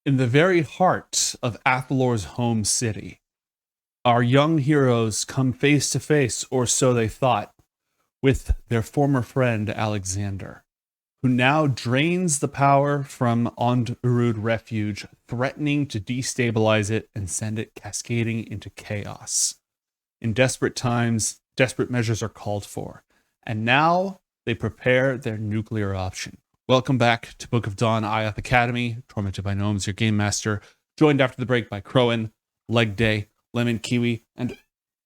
In the very heart of Athalor's home city, our young heroes come face to face, or so they thought, with their former friend Alyxander, who now drains the power from Andarud Refuge, threatening to destabilize it and send it cascading into chaos. In desperate times, desperate measures are called for, and now they prepare their nuclear option. Welcome back to Book of Dawn, IOTH Academy. Tormented by Gnomes, your game master. Joined after the break by Crowan, Leg Day, Lemon Kiwi, and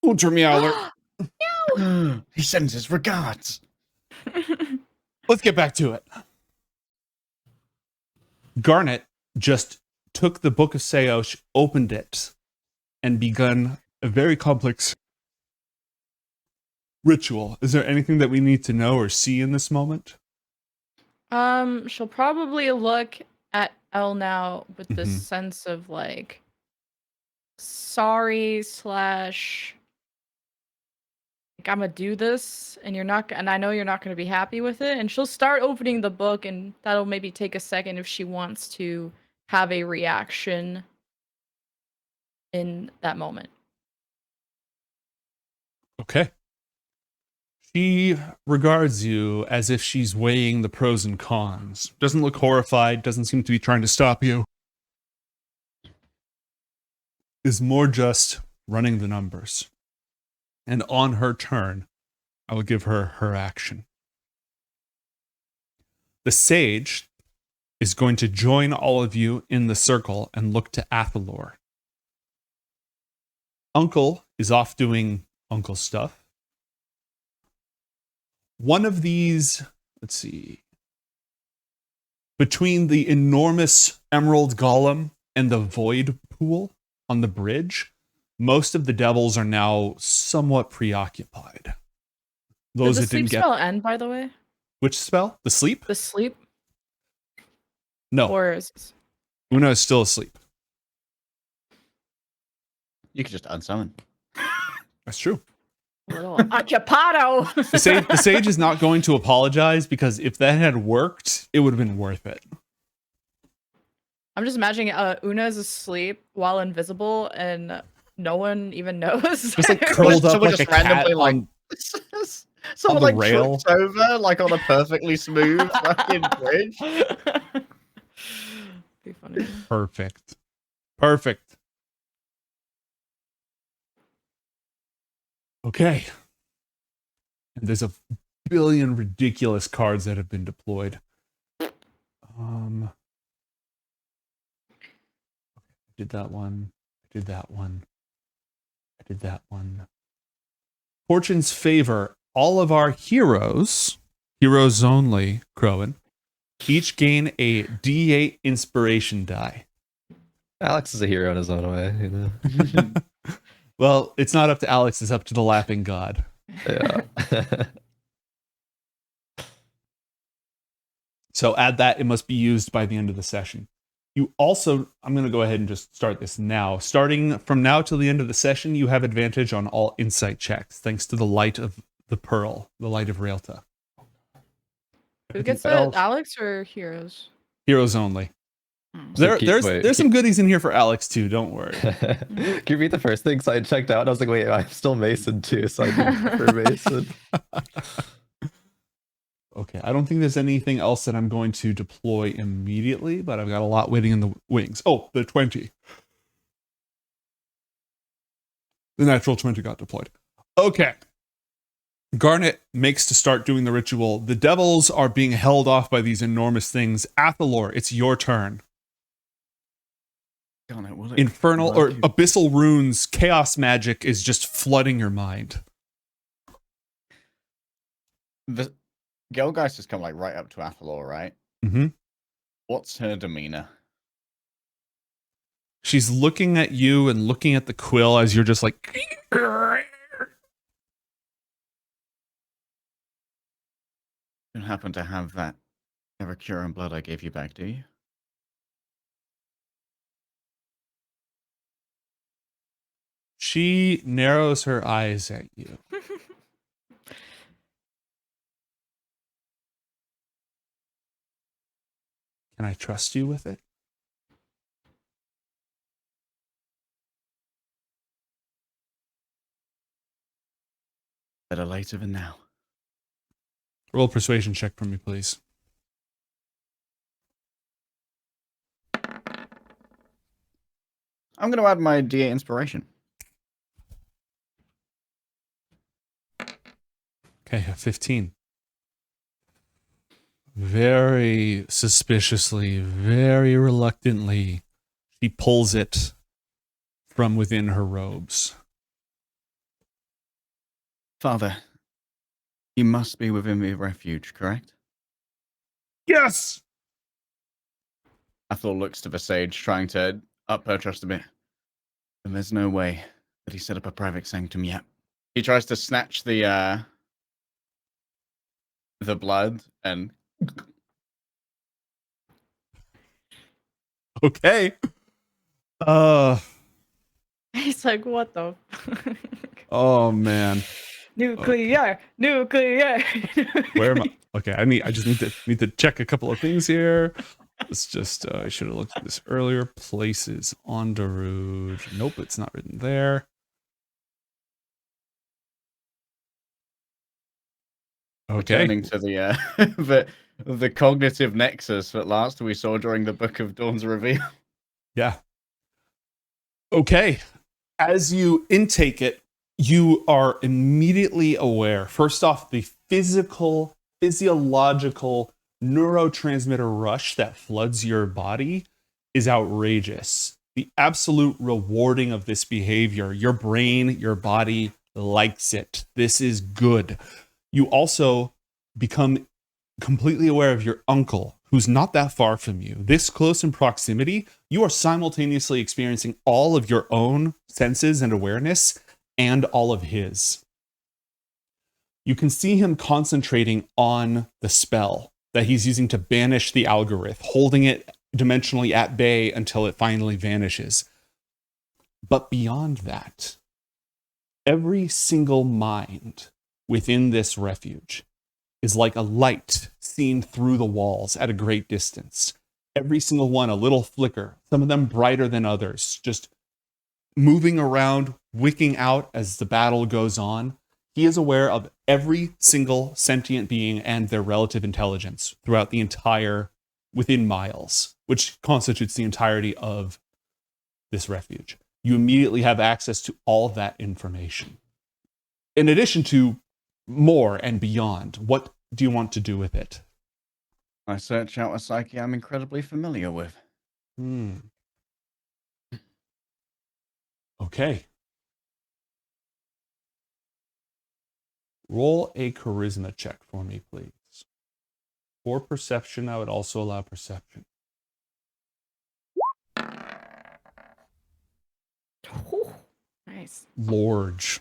Ultra Meowler. He sends his regards. Let's get back to it. Garnet just took the Book of Seosh, opened it, and begun a very complex ritual. Is there anything that we need to know or see in this moment? She'll probably look at Elle now with this sense of like sorry / like I'm gonna do this and I know you're not gonna be happy with it, and she'll start opening the book, and that'll maybe take a second if she wants to have a reaction in that moment. Okay. She regards you as if she's weighing the pros and cons. Doesn't look horrified, doesn't seem to be trying to stop you. Is more just running the numbers. And on her turn, I will give her her action. The sage is going to join all of you in the circle and look to Athalor. Uncle is off doing uncle stuff. One of these, let's see, between the enormous emerald golem and the void pool on the bridge, most of the devils are now somewhat preoccupied. Those Did the that didn't sleep spell end, by the way? Which spell? The sleep? The sleep? No. Or is Una is still asleep. You could just unsummon. That's true. little occupado. The sage is not going to apologize, because if that had worked, it would have been worth it. I'm just imagining Una is asleep while invisible, and no one even knows. Just like curled up Someone like a just cat randomly, like, on, someone the like rail. trips over, like on a perfectly smooth fucking bridge. Be funny. Perfect. Perfect. Okay. And there's a billion ridiculous cards that have been deployed. I did that one. I did that one. I did that one. Fortune's favor. All of our heroes only, Crowan, each gain a D8 inspiration die. Alex is a hero in his own way, you know. Well, it's not up to Alex, it's up to the laughing god. Yeah. So add that. It must be used by the end of the session. You also, I'm going to go ahead and just start this now. Starting from now till the end of the session, you have advantage on all insight checks, thanks to the light of the pearl, the light of Raelta. Who gets it? Alex or heroes? Heroes only. There's some goodies in here for Alex too, don't worry. Can you read the first thing? So I checked out and I was like, wait, I'm still Mason too, so I did for Mason. Okay, I don't think there's anything else that I'm going to deploy immediately, but I've got a lot waiting in the wings. Oh, the 20. The natural 20 got deployed. Okay. Garnet makes to start doing the ritual. The devils are being held off by these enormous things. Athalor, it's your turn. Infernal or abyssal runes, chaos magic is just flooding your mind. The Gelgeist has come like right up to Athalor, right? Mm-hmm. What's her demeanor? She's looking at you and looking at the quill as you're just like... You don't happen to have that Evercure and blood I gave you back, do you? She narrows her eyes at you. Can I trust you with it? Better later than now. Roll a persuasion check for me, please. I'm going to add my D8 inspiration. Okay, a 15. Very suspiciously, very reluctantly, she pulls it from within her robes. Father, you must be within the refuge, correct? Yes! Athalor looks to the sage, trying to up her trust a bit. And there's no way that he set up a private sanctum yet. He tries to snatch the blood and Okay. He's like, what the? Oh man. Nuclear. Where am I? Okay, I just need to check a couple of things here. Let's just I should have looked at this earlier. Places Andarud. Nope, it's not written there. Okay. returning to the the cognitive nexus that last we saw during the Book of Dawn's reveal. Yeah. Okay. As you intake it, you are immediately aware. First off, the physiological neurotransmitter rush that floods your body is outrageous. The absolute rewarding of this behavior, your brain, your body likes it. This is good. You also become completely aware of your uncle, who's not that far from you. This close in proximity, you are simultaneously experiencing all of your own senses and awareness and all of his. You can see him concentrating on the spell that he's using to banish the algorithm, holding it dimensionally at bay until it finally vanishes. But beyond that, every single mind within this refuge is like a light seen through the walls at a great distance. Every single one, a little flicker, some of them brighter than others, just moving around, wicking out as the battle goes on. He is aware of every single sentient being and their relative intelligence throughout the entire, within miles, which constitutes the entirety of this refuge. You immediately have access to all that information. In addition to more and beyond, what do you want to do with it? I search out a psyche I'm incredibly familiar with. Okay. Roll a charisma check for me, please. For perception, I would also allow perception. Nice. Lorge.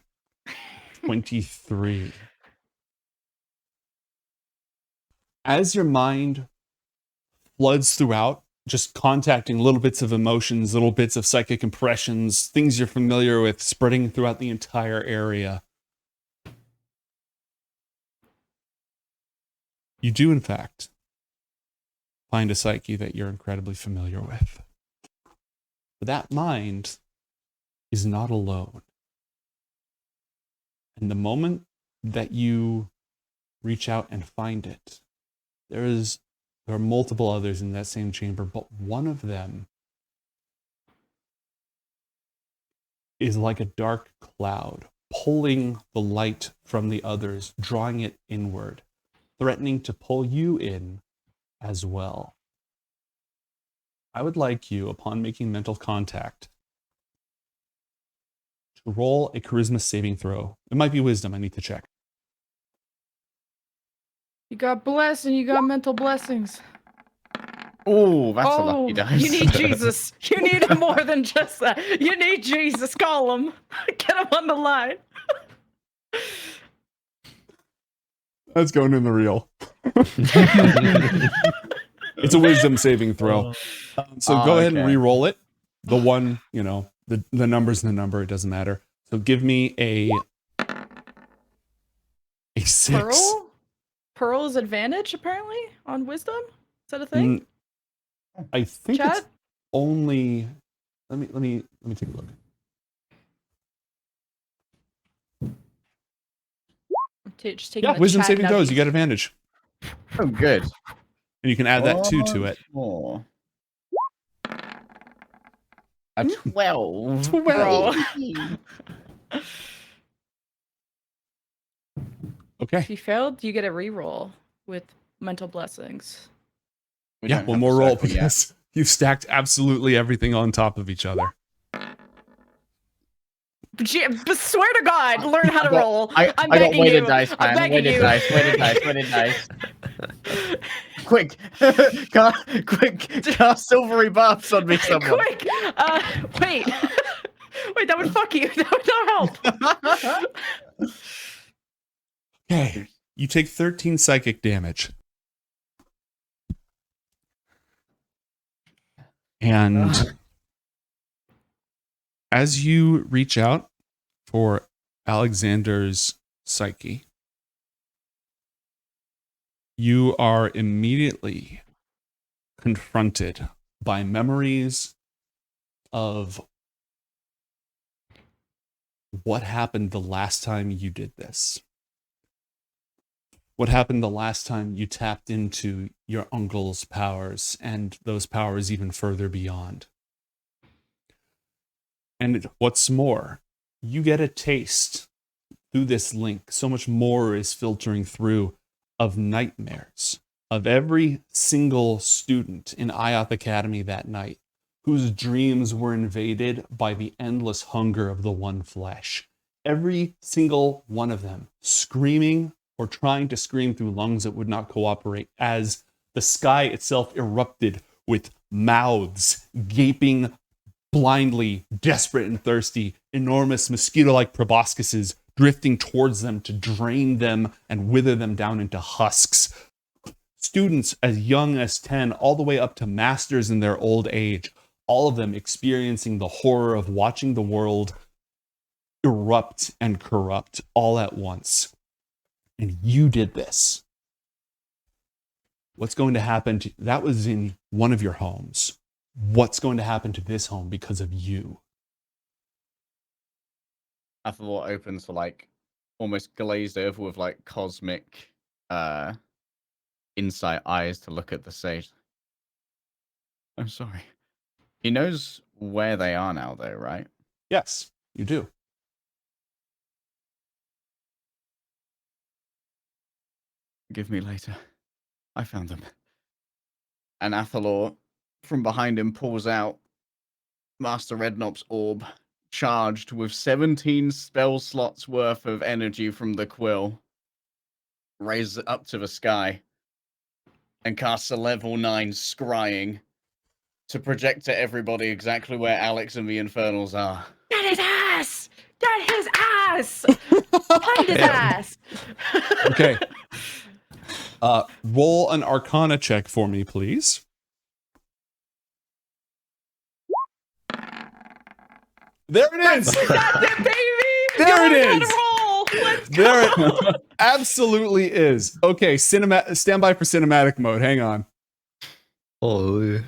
23. As your mind floods throughout, just contacting little bits of emotions, little bits of psychic impressions, things you're familiar with, spreading throughout the entire area, you do, in fact, find a psyche that you're incredibly familiar with. But that mind is not alone. And the moment that you reach out and find it, there are multiple others in that same chamber, but one of them is like a dark cloud, pulling the light from the others, drawing it inward, threatening to pull you in as well. I would like you, upon making mental contact, to roll a charisma saving throw. It might be wisdom, I need to check. You got blessed and you got mental blessings. Oh, that's a lucky dice. You need Jesus. You need more than just that. You need Jesus. Call him. Get him on the line. That's going in the reel. It's a wisdom saving throw. So go ahead and okay. re-roll it. The one, the number's the number. It doesn't matter. So give me a 6. Pearl is advantage apparently on wisdom. Is that a thing? I think Chad? it's only. Let me take a look. Just taking the wisdom chat saving throws. nuggies. You get advantage. Oh, good. And you can add that 2 to it. More. A 12. Bro. Okay. If you failed, you get a reroll with mental blessings. We Yeah, don't one have more the roll circle yet. because you've stacked absolutely everything on top of each other. But swear to God, learn how to roll. I'm I got begging weighted you. dice, I'm man. begging Weighted you. dice, weighted dice, weighted dice. Quick, quick, cast silvery buffs on me, someone. Quick! Wait. Wait, that would fuck you. That would not help. Okay. You take 13 psychic damage. And as you reach out for Alexander's psyche, you are immediately confronted by memories of what happened the last time you did this. What happened the last time you tapped into your uncle's powers and those powers even further beyond. And what's more, you get a taste through this link. So much more is filtering through of nightmares of every single student in IOTH Academy that night whose dreams were invaded by the endless hunger of the one flesh. Every single one of them screaming or trying to scream through lungs that would not cooperate as the sky itself erupted with mouths gaping blindly, desperate and thirsty, enormous mosquito-like proboscises drifting towards them to drain them and wither them down into husks. Students as young as 10, all the way up to masters in their old age, all of them experiencing the horror of watching the world erupt and corrupt all at once. And you did this. What's going to happen to that was in one of your homes. What's going to happen to this home because of you? Athalor opens for like almost glazed over with like cosmic insight eyes to look at the sage. I'm sorry. He knows where they are now though, right? Yes, you do. Give me later. I found them. And Athalor from behind him pulls out Master Redknob's orb, charged with 17 spell slots worth of energy from the quill, raises it up to the sky, and casts a level 9 scrying to project to everybody exactly where Alex and the Infernals are. Get his ass! Get his ass! Find his ass! Okay. Roll an Arcana check for me, please. There it is! That's it, baby! There it Learn is! how to roll! Let's go! There it absolutely is. Okay, stand by for cinematic mode. Hang on. Holy.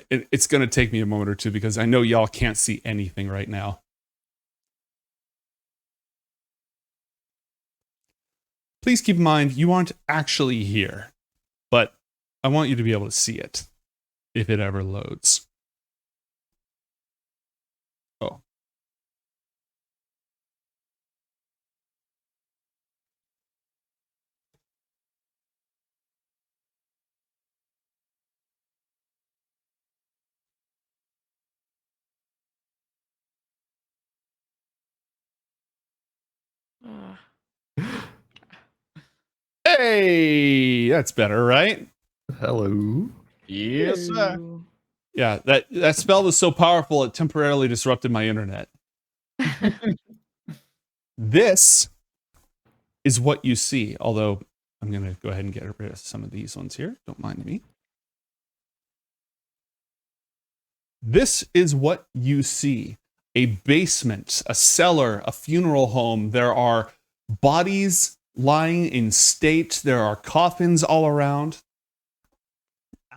It's going to take me a moment or two because I know y'all can't see anything right now. Please keep in mind, you aren't actually here, but I want you to be able to see it if it ever loads. Oh. Hey, that's better, right? Hello. Yes, sir. Ooh. Yeah, that spell was so powerful it temporarily disrupted my internet. This is what you see, although I'm going to go ahead and get rid of some of these ones here. Don't mind me. This is what you see. A basement, a cellar, a funeral home. There are bodies lying in state. There are coffins all around.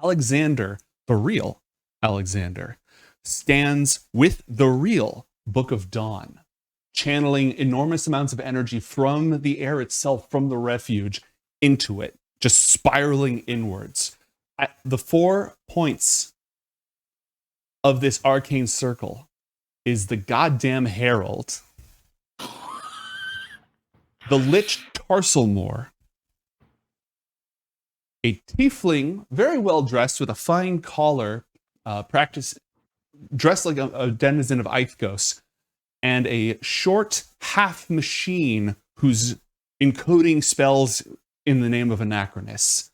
Alexander, the real Alexander, stands with the real Book of Dawn, channeling enormous amounts of energy from the air itself, from the refuge, into it, just spiraling inwards. At the 4 points of this arcane circle is the goddamn Herald, the Lich Tarselmore, a tiefling, very well dressed with a fine collar, dressed like a denizen of Ithgos, and a short half machine who's encoding spells in the name of Anachronus.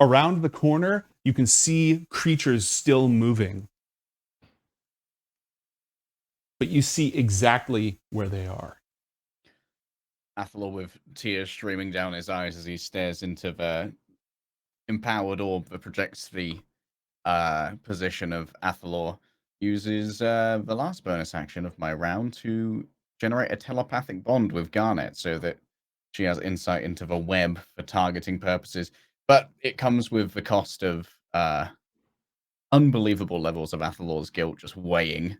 Around the corner, you can see creatures still moving, but you see exactly where they are. Athalor, with tears streaming down his eyes as he stares into the empowered orb that projects the position of Athalor, uses the last bonus action of my round to generate a telepathic bond with Garnet so that she has insight into the web for targeting purposes. But it comes with the cost of unbelievable levels of Athalor's guilt just weighing.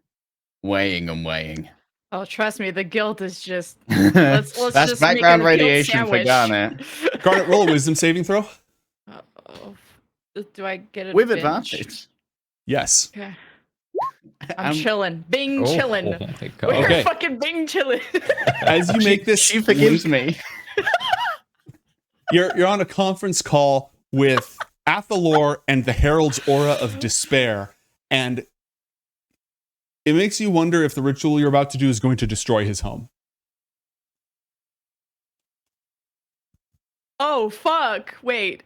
Oh, trust me, the guilt is just. Let's That's just background radiation for Garnet. Garnet, roll a wisdom saving throw. Uh-oh. Do I get it With advantage. Yes. Okay. I'm chilling. Bing chilling. Oh my god. We're Okay. fucking Bing chilling. As you make this, She forgives me. you're on a conference call with Athalor and the Herald's aura of despair, and it makes you wonder if the ritual you're about to do is going to destroy his home. Oh, fuck. Wait.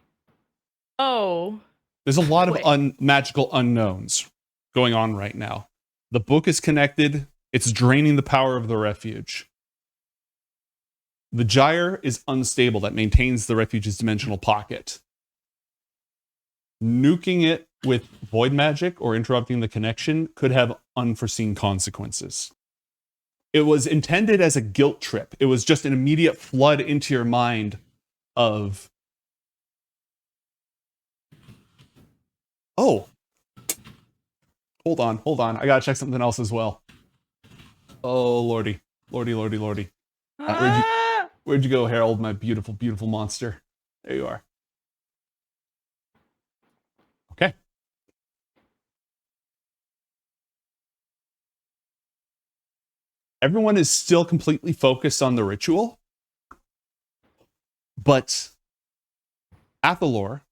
Oh. There's a lot of Wait. magical unknowns going on right now. The book is connected. It's draining the power of the refuge. The gyre is unstable that maintains the refuge's dimensional pocket. Nuking it with void magic or interrupting the connection could have unforeseen consequences. It was intended as a guilt trip. It was just an immediate flood into your mind of, oh, hold on. I gotta check something else as well. Oh, lordy. Where'd you go, Harold, my beautiful, beautiful monster? There you are. Okay. Everyone is still completely focused on the ritual, but Athalor,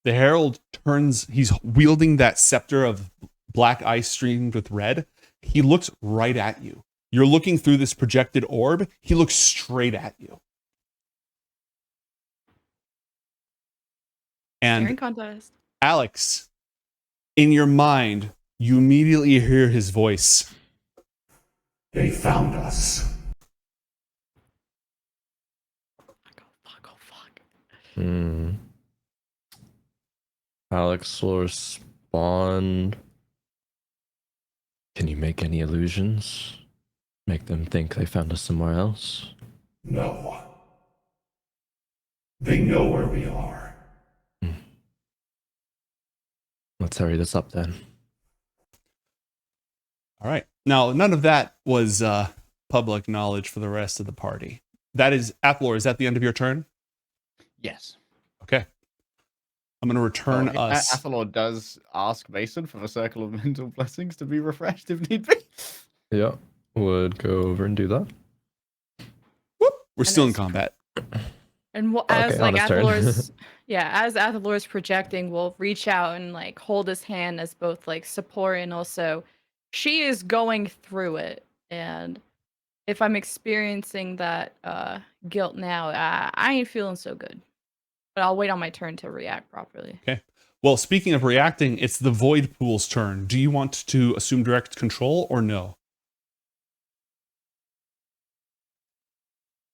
the Herald, turns, he's wielding that scepter of black ice streamed with red. He looks right at you. You're looking through this projected orb. He looks straight at you. Staring And contest. Alex, in your mind, you immediately hear his voice. They found us. Fuck. Alyxander spawned. Can you make any illusions? Make them think they found us somewhere else? No. They know where we are. Let's hurry this up then. All right. Now, none of that was public knowledge for the rest of the party. That is, Athalor, is that the end of your turn? Yes. Okay. I'm going to return us. Athalor does ask Mason for the Circle of Mental Blessings to be refreshed if need be. Yeah, would go over and do that. Whoop, we're And still in it's- combat. And as Okay, like honest turn. Athalor's as Athalor's projecting, we'll reach out and like hold his hand as both like support and also she is going through it. And if I'm experiencing that guilt now, I ain't feeling so good. But I'll wait on my turn to react properly. Okay. Well, speaking of reacting, it's the Void Pool's turn. Do you want to assume direct control or no?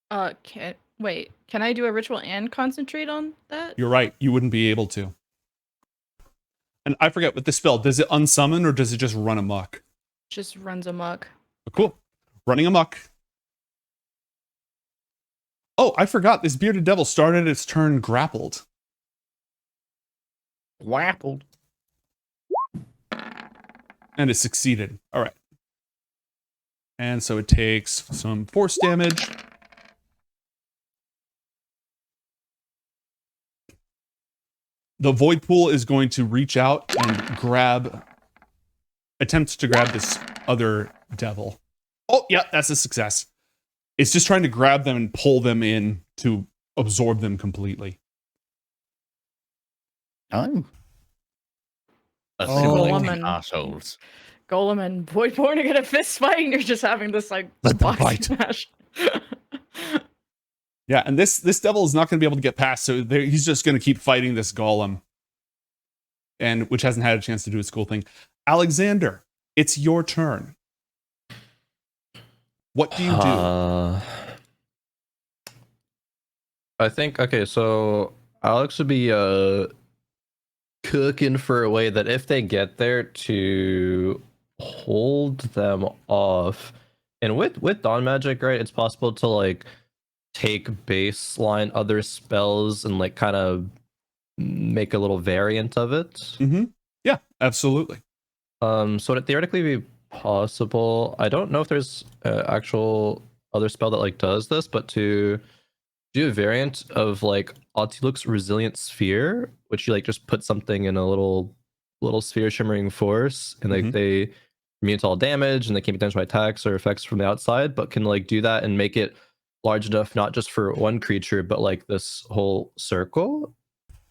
Can I do a ritual and concentrate on that? You're right. You wouldn't be able to. And I forget, with the spell, does it unsummon or does it just run amok? Just runs amok. Oh, cool. Running amok. Oh, I forgot. This bearded devil started its turn grappled. Grappled. And it succeeded. All right. And so it takes some force damage. The void pool is going to reach out and attempt to grab this other devil. Oh, yeah, that's a success. It's just trying to grab them and pull them in to absorb them completely. Oh. Golem Assimilating and- assholes. Golem and Voidborn are gonna fist fight, and you're just having this like Let them boxing fight. match. Yeah, and this devil is not going to be able to get past, so he's just going to keep fighting this golem, and which hasn't had a chance to do its cool thing. Alexander, it's your turn. What do you do? I think, okay, so Alex would be cooking for a way that if they get there to hold them off. And with Dawn Magic, right, it's possible to like take baseline other spells and like kind of make a little variant of it. Mm-hmm. Yeah, absolutely. So would it theoretically be possible? I don't know if there's actual other spell that like does this, but to do a variant of like Atiluk's Resilient Sphere, which you like just put something in a little sphere shimmering force, and like they immune to all damage, and they can't be damaged by attacks or effects from the outside, but can like do that and make it large enough not just for one creature, but like this whole circle.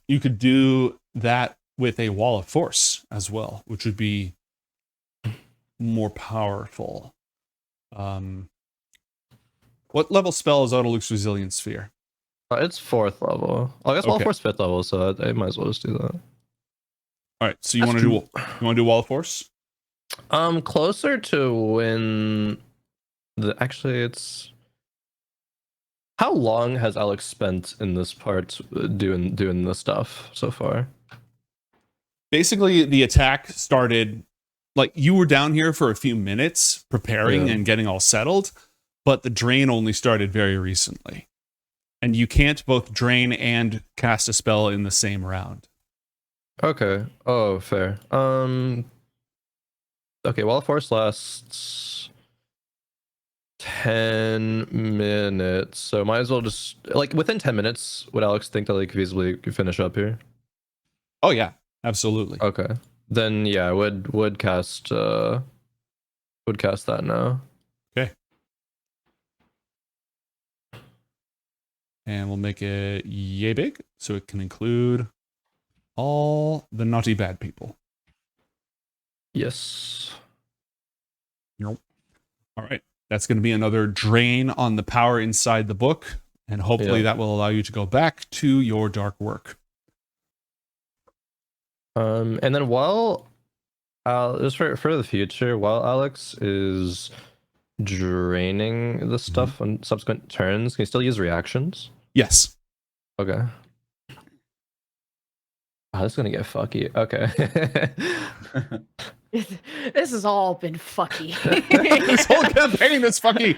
You could do that with a wall of force as well, which would be more powerful. What level spell is Atiluk's Resilient Sphere? It's 4th level. I guess Wall Okay. of Force 5th level, so I might as well just do that. All right, so you That's want to do wall of force? Closer to when actually it's how long has Alex spent in this part doing this stuff so far? Basically, the attack started like you were down here for a few minutes preparing Yeah. and getting all settled, but the drain only started very recently. And you can't both drain and cast a spell in the same round. Okay. Oh, fair. Okay, Wall of Force lasts 10 minutes, so might as well just like within 10 minutes. Would Alex think that like feasibly could finish up here? Oh yeah, absolutely. Okay, then yeah, would cast that now. And we'll make it yay big so it can include all the naughty bad people. Yes. Nope. All right. That's going to be another drain on the power inside the book. And hopefully that will allow you to go back to your dark work. And then while just for the future, while Alex is draining the stuff on subsequent turns, can you still use reactions? Yes. Okay. Oh, this is gonna get fucky. Okay. This has all been fucky. This whole campaign is fucky.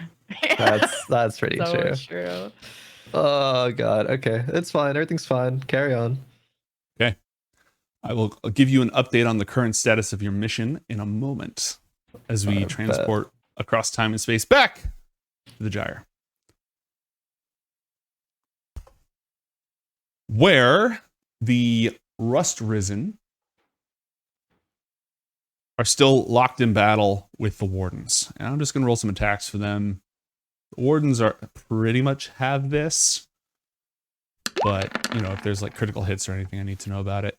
That's pretty so true. true. Oh god. Okay, it's fine. Everything's fine. Carry on. Okay. I'll give you an update on the current status of your mission in a moment as we transport across time and space back to the Gyre. Where the Rust Risen are still locked in battle with the Wardens. And I'm just going to roll some attacks for them. The Wardens are pretty much have this. But, you know, if there's like critical hits or anything, I need to know about it.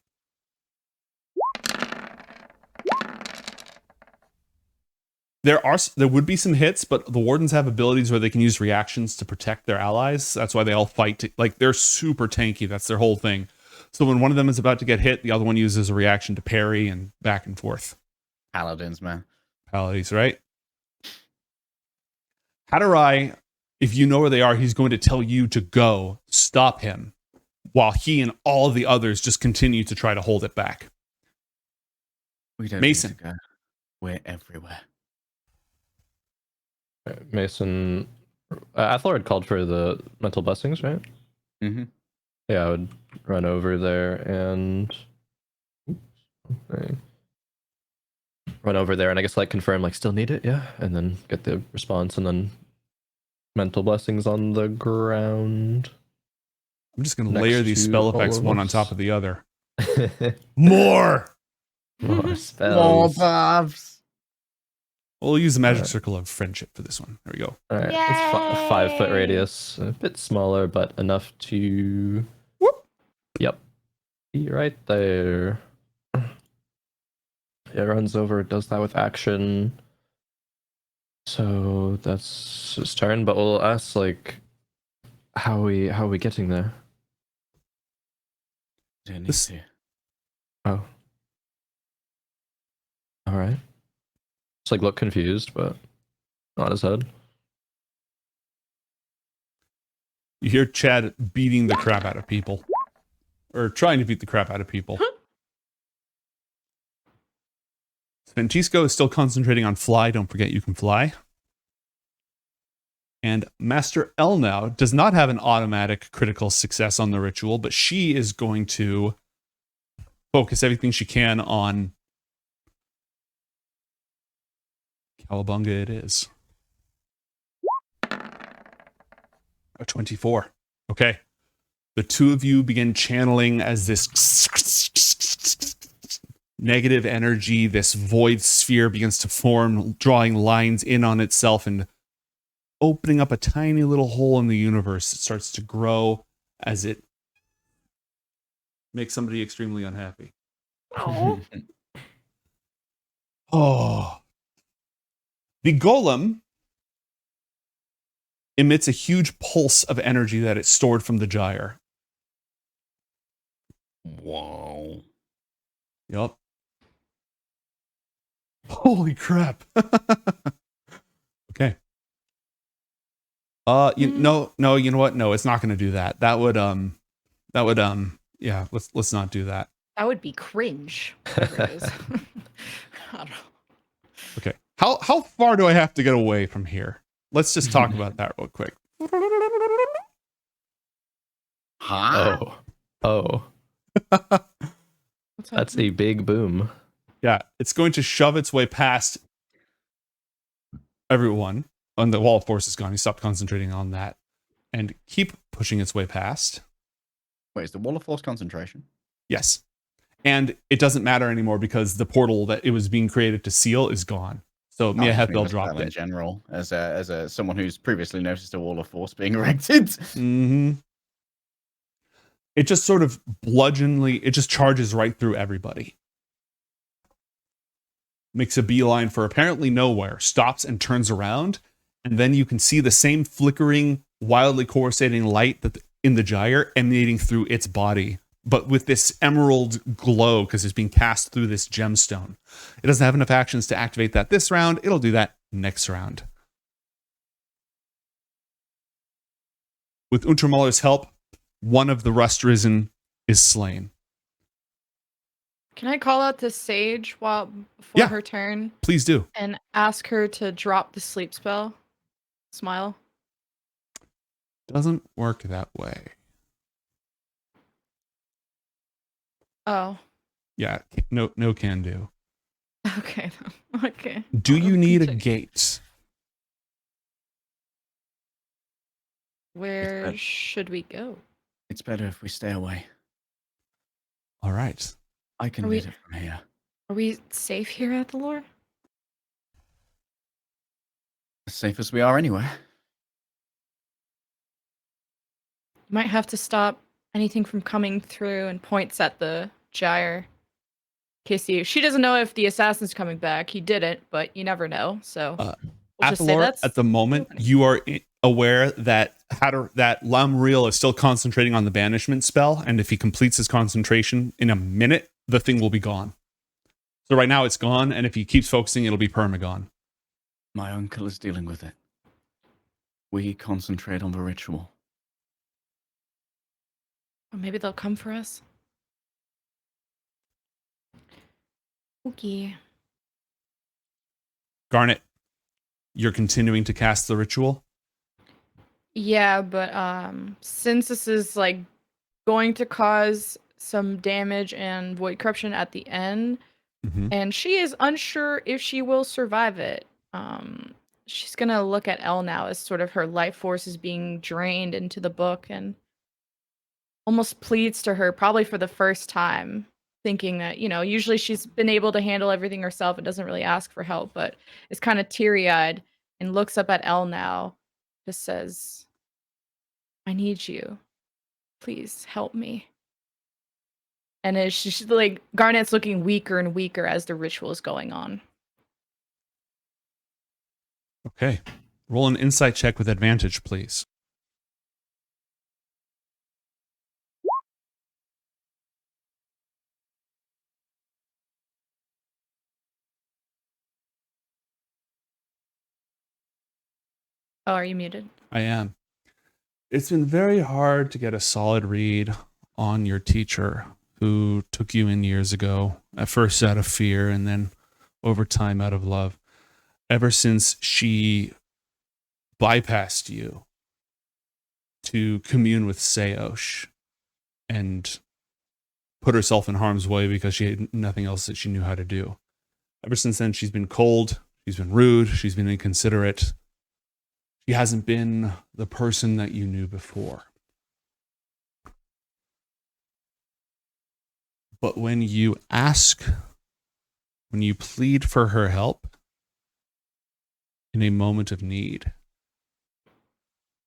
There would be some hits, but the Wardens have abilities where they can use reactions to protect their allies. That's why they all fight. Like, they're super tanky. That's their whole thing. So when one of them is about to get hit, the other one uses a reaction to parry and back and forth. Paladins, man. Paladins, right? Hadarai, if you know where they are, he's going to tell you to go stop him while he and all of the others just continue to try to hold it back. We don't Mason. need to go. We're everywhere. Mason, Athalor had called for the mental blessings, right? Mm-hmm. Yeah, I would run over there and. Okay. run over there and I guess like confirm like still need it, yeah, and then get the response and then mental blessings on the ground. I'm just going to Next layer these to spell all effects of one on us. top of the other. More! More More spells. babs. We'll use the magic Alright. circle of friendship for this one. There we go. All right, it's a 5 foot Yay! radius, a bit smaller, but enough to. Whoop. Yep, be right there. It runs over. It does that with action. So that's his turn. But we'll ask like, how are we getting there? Do need This- to. Oh, all right. Just like look confused, but not his head. You hear Chad beating the crap out of people. Or trying to beat the crap out of people. Francisco is still concentrating on fly. Don't forget you can fly. And Master L now does not have an automatic critical success on the ritual, but she is going to focus everything she can on Cowabunga it is. A 24. Okay. The two of you begin channeling as this negative energy, this void sphere begins to form, drawing lines in on itself and opening up a tiny little hole in the universe. It starts to grow as it makes somebody extremely unhappy. Oh. Oh. The golem emits a huge pulse of energy that it stored from the gyre. Whoa. Yup. Holy crap. Okay. You know what? No, it's not going to do that. That would yeah, let's not do that. That would be cringe. Whatever it is. I don't know. Okay. How far do I have to get away from here? Let's just talk about that real quick. Huh? Oh, What's that's happening? a big boom. Yeah, it's going to shove its way past everyone. And the wall of force is gone. He stopped concentrating on that. And keep pushing its way past. Wait, is the wall of force concentration? Yes. And it doesn't matter anymore because the portal that it was being created to seal is gone. So I Mia just mean Hethel the spell dropped in it. general, as a someone who's previously noticed a wall of force being erected. Mm-hmm. It just sort of it just charges right through everybody. Makes a beeline for apparently nowhere, stops and turns around, and then you can see the same flickering, wildly coruscating light that in the gyre emanating through its body, but with this emerald glow because it's being cast through this gemstone. It doesn't have enough actions to activate that this round. It'll do that next round. With Untermuller's help, one of the Rust Risen is slain. Can I call out to Sage before Yeah. her turn Please do. and ask her to drop the sleep spell? Smile. Doesn't work that way. Oh. Yeah, no can do. Okay. Okay. Do you need a Continue. gate? Where better. should we go? It's better if we stay away. All right. I can Are we- lead it from here. Are we safe here at the lore? As safe as we are anywhere. You might have to stop anything from coming through and points at the gyre. She doesn't know if the assassin's coming back. He didn't, but you never know. So we'll just say Athalor, that's at the moment, opening. you are aware that Lamriel is still concentrating on the banishment spell, and if he completes his concentration in a minute, the thing will be gone. So right now it's gone, and if he keeps focusing, it'll be perma-gone. My uncle is dealing with it. We concentrate on the ritual. Or maybe they'll come for us. Okay. Garnet, you're continuing to cast the ritual? Yeah, but since this is like going to cause some damage and void corruption at the end, Mm-hmm. and she is unsure if she will survive it. She's gonna look at Elle now as sort of her life force is being drained into the book, and almost pleads to her, probably for the first time, thinking that, usually she's been able to handle everything herself and doesn't really ask for help, but is kind of teary-eyed and looks up at Elle now, just says, I need you. Please help me. And as she's like, Garnet's looking weaker and weaker as the ritual is going on. Okay. Roll an insight check with advantage, please. Oh, are you muted? I am. It's been very hard to get a solid read on your teacher who took you in years ago, at first out of fear and then over time out of love. Ever since she bypassed you to commune with Seosh and put herself in harm's way because she had nothing else that she knew how to do. Ever since then, she's been cold, she's been rude, she's been inconsiderate. She hasn't been the person that you knew before. But when you ask, when you plead for her help in a moment of need,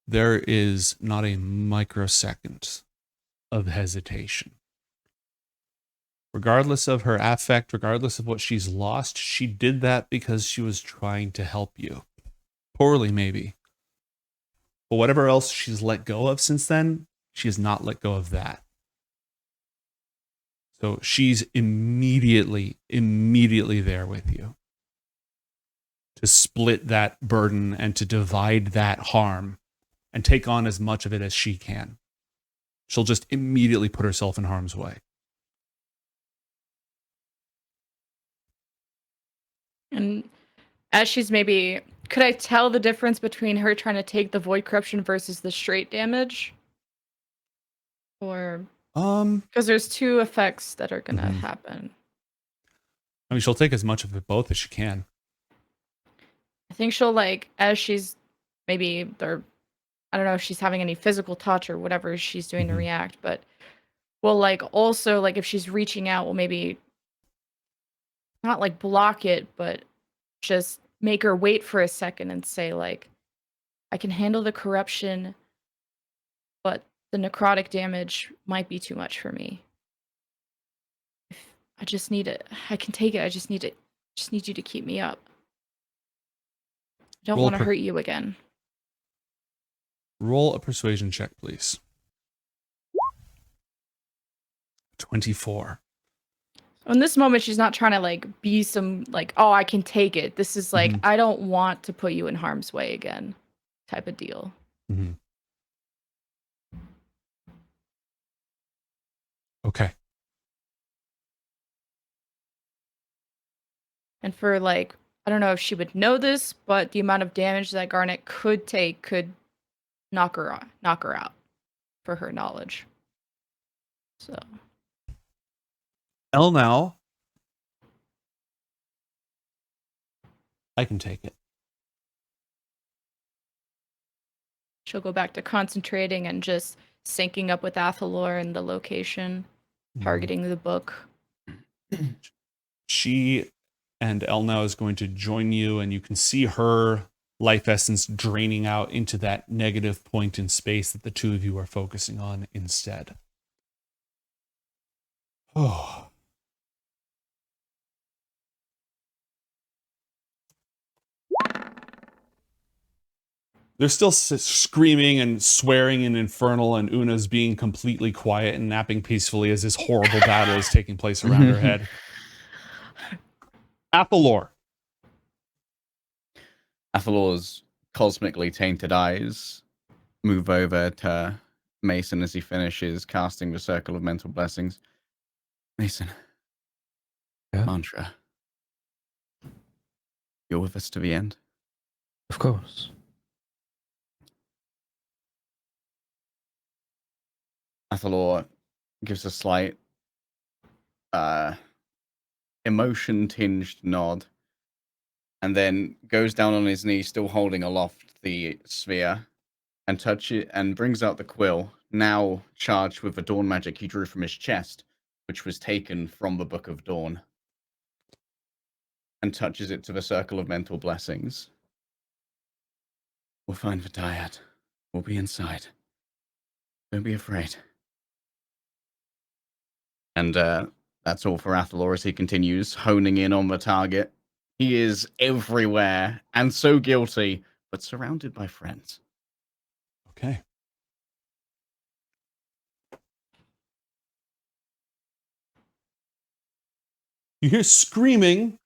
there is not a microsecond of hesitation. Regardless of her affect, regardless of what she's lost, she did that because she was trying to help you. Poorly, maybe. But whatever else she's let go of since then, she has not let go of that. So she's immediately there with you to split that burden and to divide that harm and take on as much of it as she can. She'll just immediately put herself in harm's way. And as she's maybe, could I tell the difference between her trying to take the void corruption versus the straight damage? Or because there's two effects that are gonna happen. I mean, she'll take as much of it both as she can. I think she'll, like, as she's maybe there, I don't know if she's having any physical touch or whatever she's doing to react, but will, like, also, like, if she's reaching out, will maybe not like block it, but just make her wait for a second and say, like, I can handle the corruption, but the necrotic damage might be too much for me. I just need it. I can take it. I just need it. Just need you to keep me up. I don't want to hurt you again. Roll a persuasion check, please. 24. In this moment, she's not trying to, like, be some, like, oh, I can take it. This is like, I don't want to put you in harm's way again type of deal. Okay. And for, like, I don't know if she would know this, but the amount of damage that Garnet could take could knock her out for her knowledge. So Elle now, I can take it. she'll go back to concentrating and just syncing up with Athalor and the location, targeting the book. She and Elle now is going to join you, and you can see her life essence draining out into that negative point in space that the two of you are focusing on instead. Oh. They're still screaming and swearing in Infernal, and Una's being completely quiet and napping peacefully as this horrible battle is taking place around her head. Athalor. Athalor's cosmically tainted eyes move over to Mason as he finishes casting the Circle of Mental Blessings. Mason. Yeah? Mantra. You're with us to the end? Of course. Athalor gives a slight emotion-tinged nod, and then goes down on his knee, still holding aloft the sphere, and brings out the quill, now charged with the dawn magic he drew from his chest, which was taken from the Book of Dawn, and touches it to the circle of mental blessings. We'll find the dyad. We'll be inside. Don't be afraid. And that's all for Athalor as he continues honing in on the target. He is everywhere and so guilty, but surrounded by friends. Okay. You hear screaming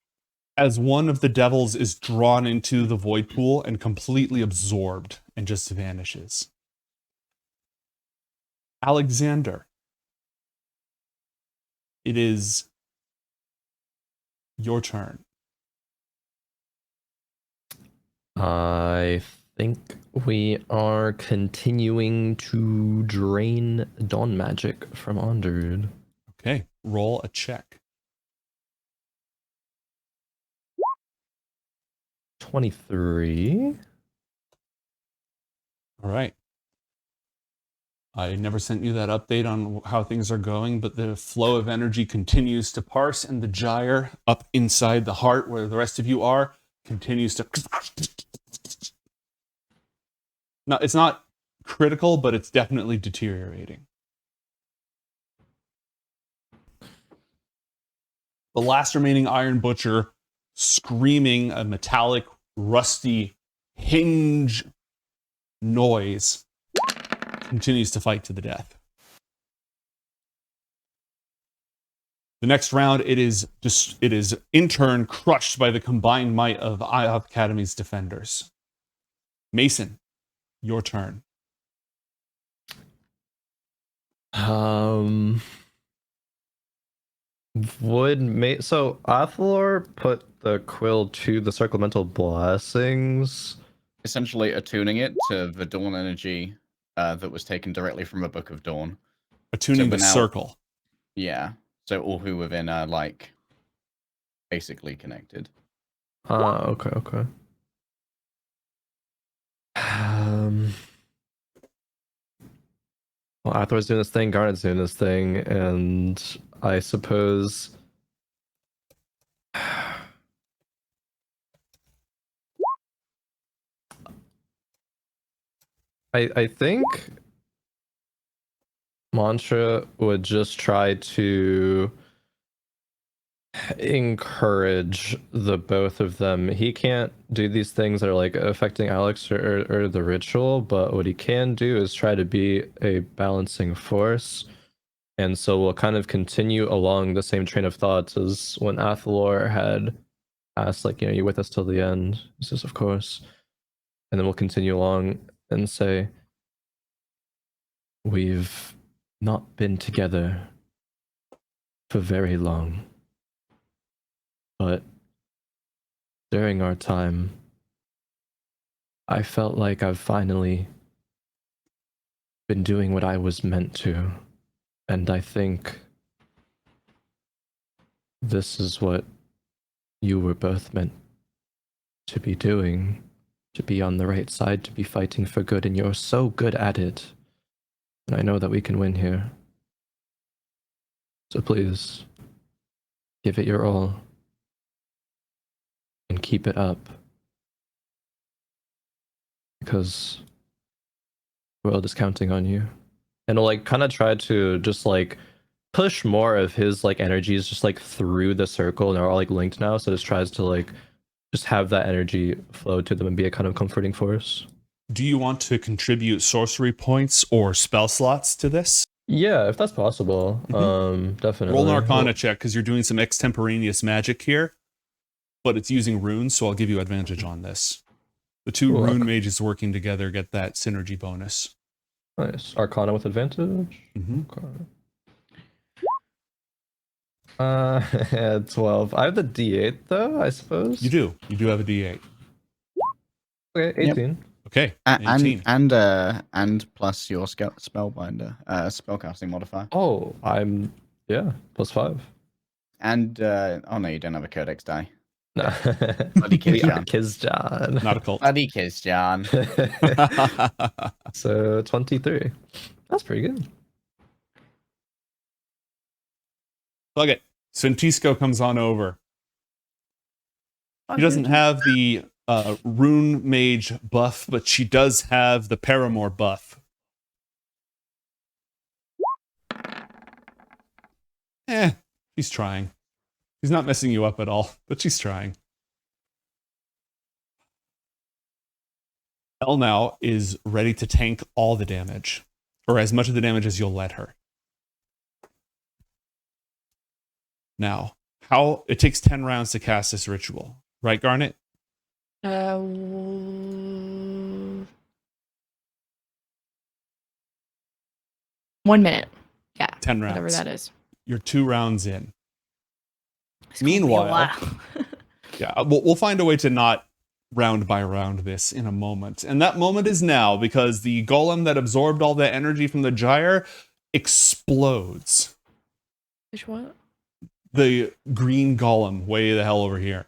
as one of the devils is drawn into the void pool and completely absorbed and just vanishes. Alyxander, it is your turn. I think we are continuing to drain dawn magic from Andarud. Okay, roll a check. 23. All right. I never sent you that update on how things are going, but the flow of energy continues to parse, and the gyre up inside the heart, where the rest of you are, continues to... No, it's not critical, but it's definitely deteriorating. The last remaining Iron Butcher, screaming a metallic, rusty hinge noise, continues to fight to the death. The next round, it is in turn crushed by the combined might of IOTH Academy's defenders. Mason, your turn. So Athalor put the quill to the circlemental blessings. Essentially attuning it to the dawn energy that was taken directly from a Book of Dawn. Attuning So the now- circle. Yeah. So all who within are like basically connected. Okay. Well, Athalor's doing this thing, Garnet's doing this thing, and I suppose I think Mantra would just try to encourage the both of them. He can't do these things that are like affecting Alex or the ritual, but what he can do is try to be a balancing force. And so we'll kind of continue along the same train of thoughts as when Athalor had asked, like, you with us till the end? He says, of course. And then we'll continue along and say, we've not been together for very long. But during our time, I felt like I've finally been doing what I was meant to. And I think this is what you were both meant to be doing. To be on the right side, to be fighting for good, and you're so good at it. And I know that we can win here. So please, give it your all. And keep it up. Because the world is counting on you. And he'll like kind of try to just like push more of his like energies just like through the circle, and they're all like linked now, so just tries to like just have that energy flow to them and be a kind of comforting force. Do you want to contribute sorcery points or spell slots to this? Yeah, if that's possible. Definitely. Roll an Arcana check, because you're doing some extemporaneous magic here, but it's using runes, so I'll give you advantage on this. The two Cool. rune mages working together get that synergy bonus. Nice. Arcana with advantage. Mm-hmm. Okay. 12. I have the D8 though, I suppose. You do. You do have a D8. Okay, 18. Okay. 18. And plus your spellbinder, spellcasting modifier. Oh, I'm plus 5. And oh no, you don't have a codex die. No. Bloody Kiz John. Kiz John. Not a cult. Bloody Kiz John. So 23. That's pretty good. Plug it. Sventisco comes on over. She doesn't have the rune mage buff, but she does have the paramour buff. She's trying. She's not messing you up at all, but she's trying. Elle now is ready to tank all the damage, or as much of the damage as you'll let her. Now, how it takes 10 rounds to cast this ritual, right, Garnet? 1 minute. Yeah. 10 rounds. Whatever that is. You're 2 rounds in. It's gonna be a Meanwhile, while. yeah, we'll find a way to not round by round this in a moment. And that moment is now, because the golem that absorbed all that energy from the gyre explodes. Which what? The green golem way the hell over here.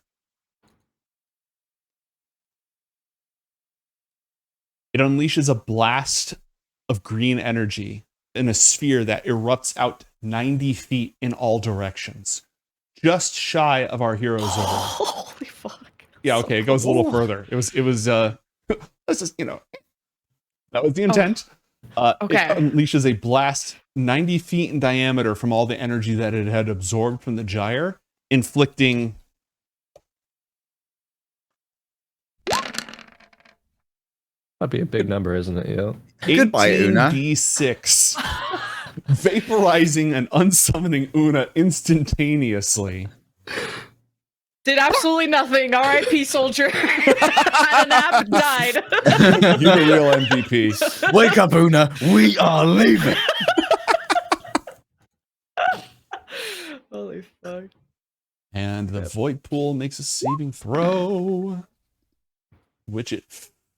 It unleashes a blast of green energy in a sphere that erupts out 90 feet in all directions. Just shy of our hero's over. Holy fuck. Yeah, okay, it goes a little further. It was let's just, that was the intent. Okay. It unleashes a blast 90 feet in diameter from all the energy that it had absorbed from the gyre, inflicting That'd be a big number, isn't it? Yeah. Goodbye, Una. 18d6, vaporizing and unsummoning Una instantaneously. Did absolutely nothing. R.I.P. soldier. Had a nap, died. You're the real MVP. Wake up, Una. We are leaving. Holy fuck. And the void pool makes a saving throw, which it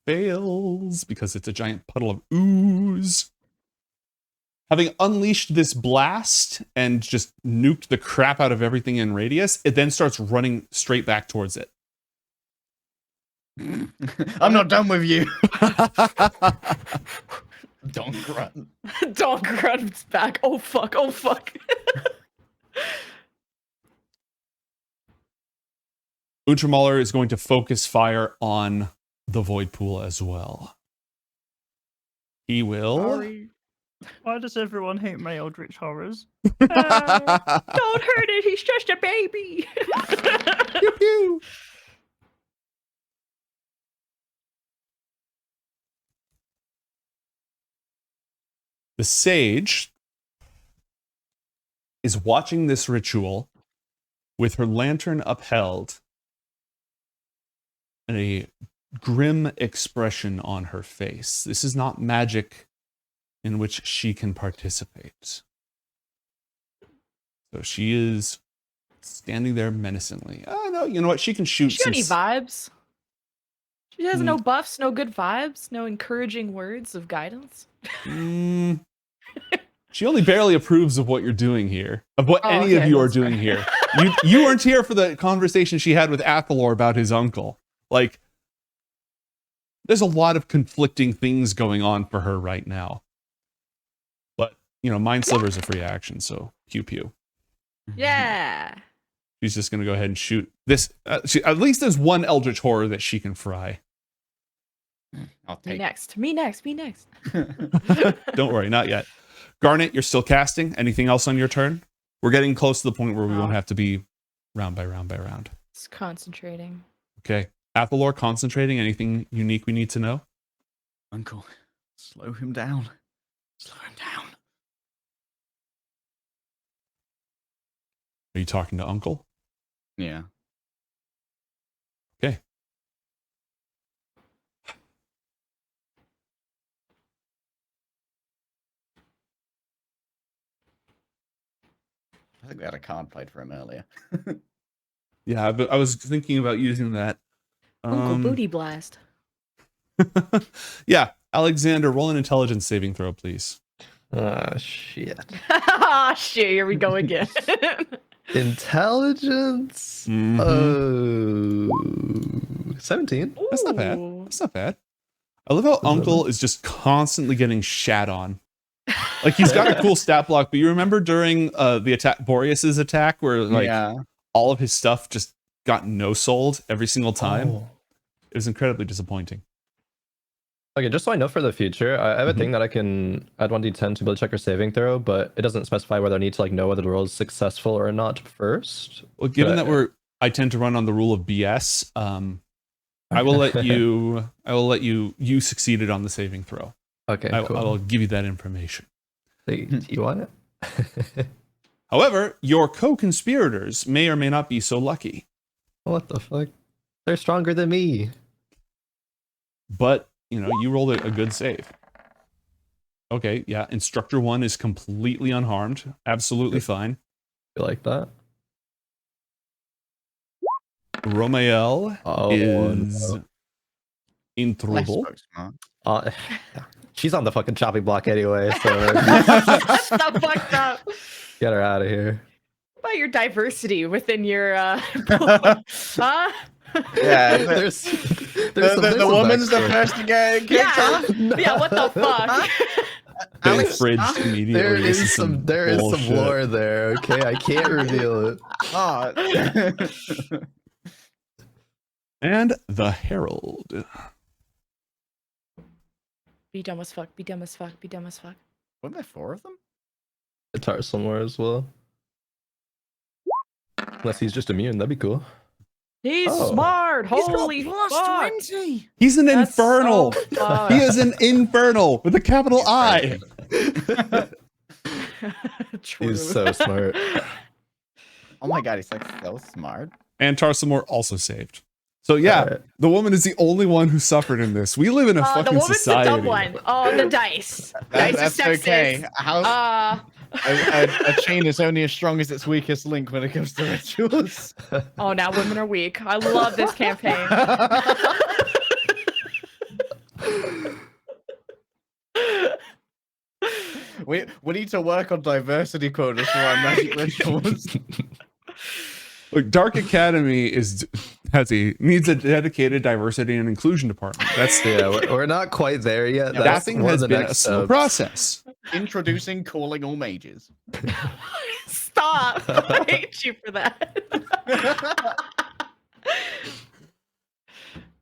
fails because it's a giant puddle of ooze. Having unleashed this blast and just nuked the crap out of everything in radius, it then starts running straight back towards it. I'm not done with you. Don't grunt. Dog grunts back. Oh fuck. Oh fuck. Untramaler is going to focus fire on the void pool as well. He will. Sorry. Why does everyone hate my Eldritch horrors? Don't hurt it. He's just a baby. Pew, pew. The sage is watching this ritual with her lantern upheld and a grim expression on her face. This is not magic in which she can participate. So she is standing there menacingly. Oh, no, you know what? She can shoot. She got any vibes? She has Hmm. no buffs, no good vibes, no encouraging words of guidance. She only barely approves of what you're doing here, of what any of okay, you are that's doing fair. here. You weren't here for the conversation she had with Athalor about his uncle. Like, there's a lot of conflicting things going on for her right now. But, Mind Sliver is a free action, so pew pew. Yeah. She's just going to go ahead and shoot this. At least there's one Eldritch Horror that she can fry. I'll Me take next. Me next. Me next. Don't worry, not yet. Garnet, you're still casting. Anything else on your turn? We're getting close to the point where we won't have to be round by round by round. It's concentrating. Okay. Athalor, concentrating. Anything unique we need to know? Uncle, slow him down. Slow him down. Are you talking to Uncle? Yeah. Okay. I think we had a card played for him earlier. Yeah, but I was thinking about using that. Uncle Booty Blast. Yeah, Alexander, roll an intelligence saving throw, please. Shit. Ah, shit. Here we go again. Intelligence. Mhm. Oh, 17. That's not bad. Ooh. That's not bad. I love how Uncle is just constantly getting shat on. Like he's got a cool stat block, but you remember during the attack, Boreas's attack, where like yeah. all of his stuff just got no sold every single time. Oh. It was incredibly disappointing. Okay, just so I know for the future, I have a Mhm. thing that I can add 1d10 to be able to check your saving throw, but it doesn't specify whether I need to like know whether the roll is successful or not first. Well, given But that I tend to run on the rule of BS. I will let you. You succeeded on the saving throw. Okay, I cool. will give you that information. Do you want it? However, your co-conspirators may or may not be so lucky. What the fuck? They're stronger than me. But you rolled a good save. Okay, yeah. Instructor 1 is completely unharmed. Absolutely fine. You like that? Romael is in Less trouble. book smart. She's on the fucking chopping block anyway, so That's not fucked up. get her out of here. What about your diversity within your huh? Yeah, there's the some woman's the backstory. first to get kicked off. Yeah, what the fuck? Getting Alex, fridged immediately. There This is some bullshit. lore there. Okay, I can't reveal it. Oh. And the Herald. Be dumb as fuck, be dumb as fuck, be dumb as fuck. Weren't there 4 of them? Guitar somewhere as well. Unless he's just immune, that'd be cool. He's Oh. smart. He's got Holy plus fuck. 20. He's an That's infernal. so fucked. He is an infernal with a capital I. True. He's so smart. Oh my god, he's like so smart. And Tarsamore also saved. So yeah, Alright. the woman is the only one who suffered in this. We live in a The fucking woman's society. the dumb one. Oh, the dice. Dice That's is sexist. okay. How a chain is only as strong as its weakest link when it comes to rituals. Oh, now women are weak. I love this campaign. we need to work on diversity quotas for our magic rituals. Look, Dark Academy needs a dedicated diversity and inclusion department. That's Yeah, we're not quite there yet. Yeah, That's staffing one has of the been a next slow steps. process. Introducing calling all mages. Stop. I hate you for that.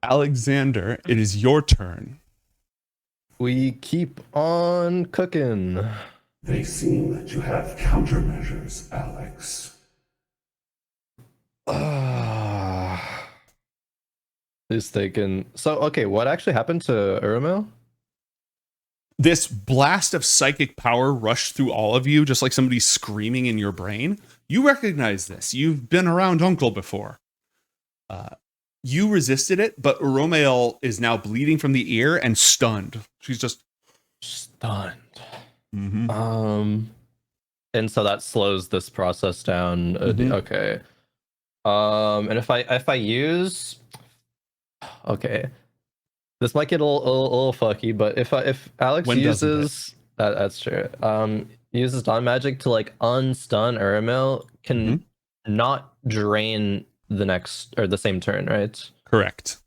Alexander, it is your turn. We keep on cooking. They seem that you have countermeasures, Alex. He's thinking. So, okay, what actually happened to Urumel? This blast of psychic power rushed through all of you, just like somebody screaming in your brain. You recognize this. You've been around Uncle before. You resisted it, but Romael is now bleeding from the ear and stunned. She's just Stunned. Mhm. And so that slows this process down. Mhm. Okay. And if I use, okay, this might get a little fucky, but if Alex When doesn't it? uses that's true. Uses dawn magic to like unstun Urumel, can not drain the next or the same turn, right? Correct.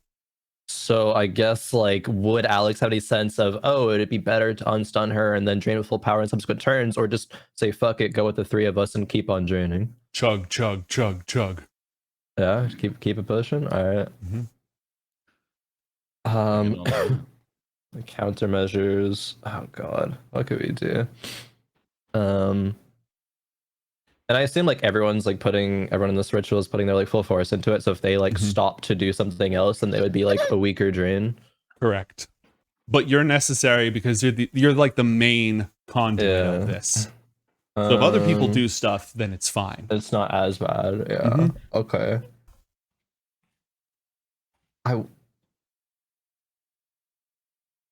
So I guess like would Alex have any sense of, oh, would it be better to unstun her and then drain with full power in subsequent turns, or just say fuck it, go with the 3 of us and keep on draining? Chug, chug, chug, chug. Yeah, keep it pushing. All right. Mhm. The countermeasures. Oh god, what could we do? And I assume like everyone in this ritual is putting their like full force into it. So if they like stop to do something else, then they would be like a weaker drain. Correct. But you're necessary because you're like the main conduit of this. So if other people do stuff, then it's fine. It's not as bad. Yeah. Okay.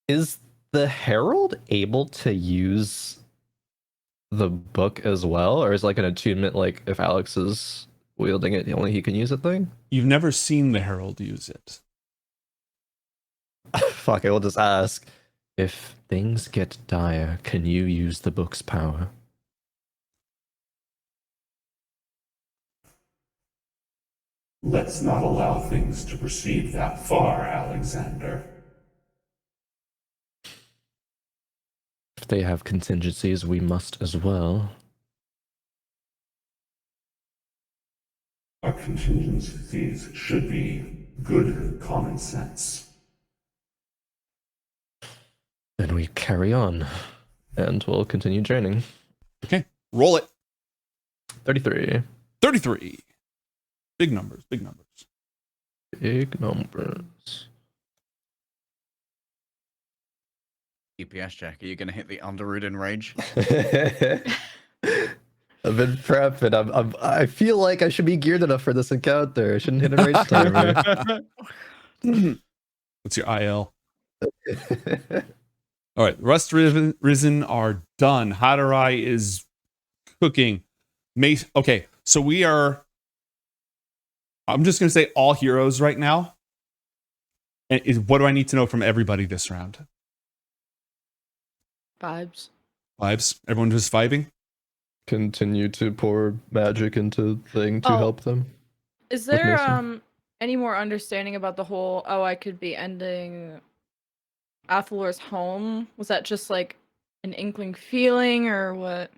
Is the Herald able to use the book as well, or is like an attunement like if Alex is wielding it, only he can use it thing? You've never seen the Herald use it. Fuck it, we'll just ask. If things get dire, can you use the book's power? Let's not allow things to proceed that far, Alexander. If they have contingencies, we must as well. Our contingencies should be good common sense. Then we carry on, and we'll continue draining. Okay, roll it. 33. 33. Big numbers, big numbers. Big numbers. DPS check. Are you going to hit the Andarud in rage? I've been prepping. I feel like I should be geared enough for this encounter. I shouldn't hit a rage timer. What's your IL? All right, Rust Risen are done. Hadarai is cooking. Okay, so we are. I'm just going to say all heroes right now. And what do I need to know from everybody this round? Vibes. Vibes? Everyone just vibing? Continue to pour magic into thing to help them. Is with there Mason. any more understanding about the whole, oh, I could be ending Athalor's home? Was that just like an inkling feeling or what?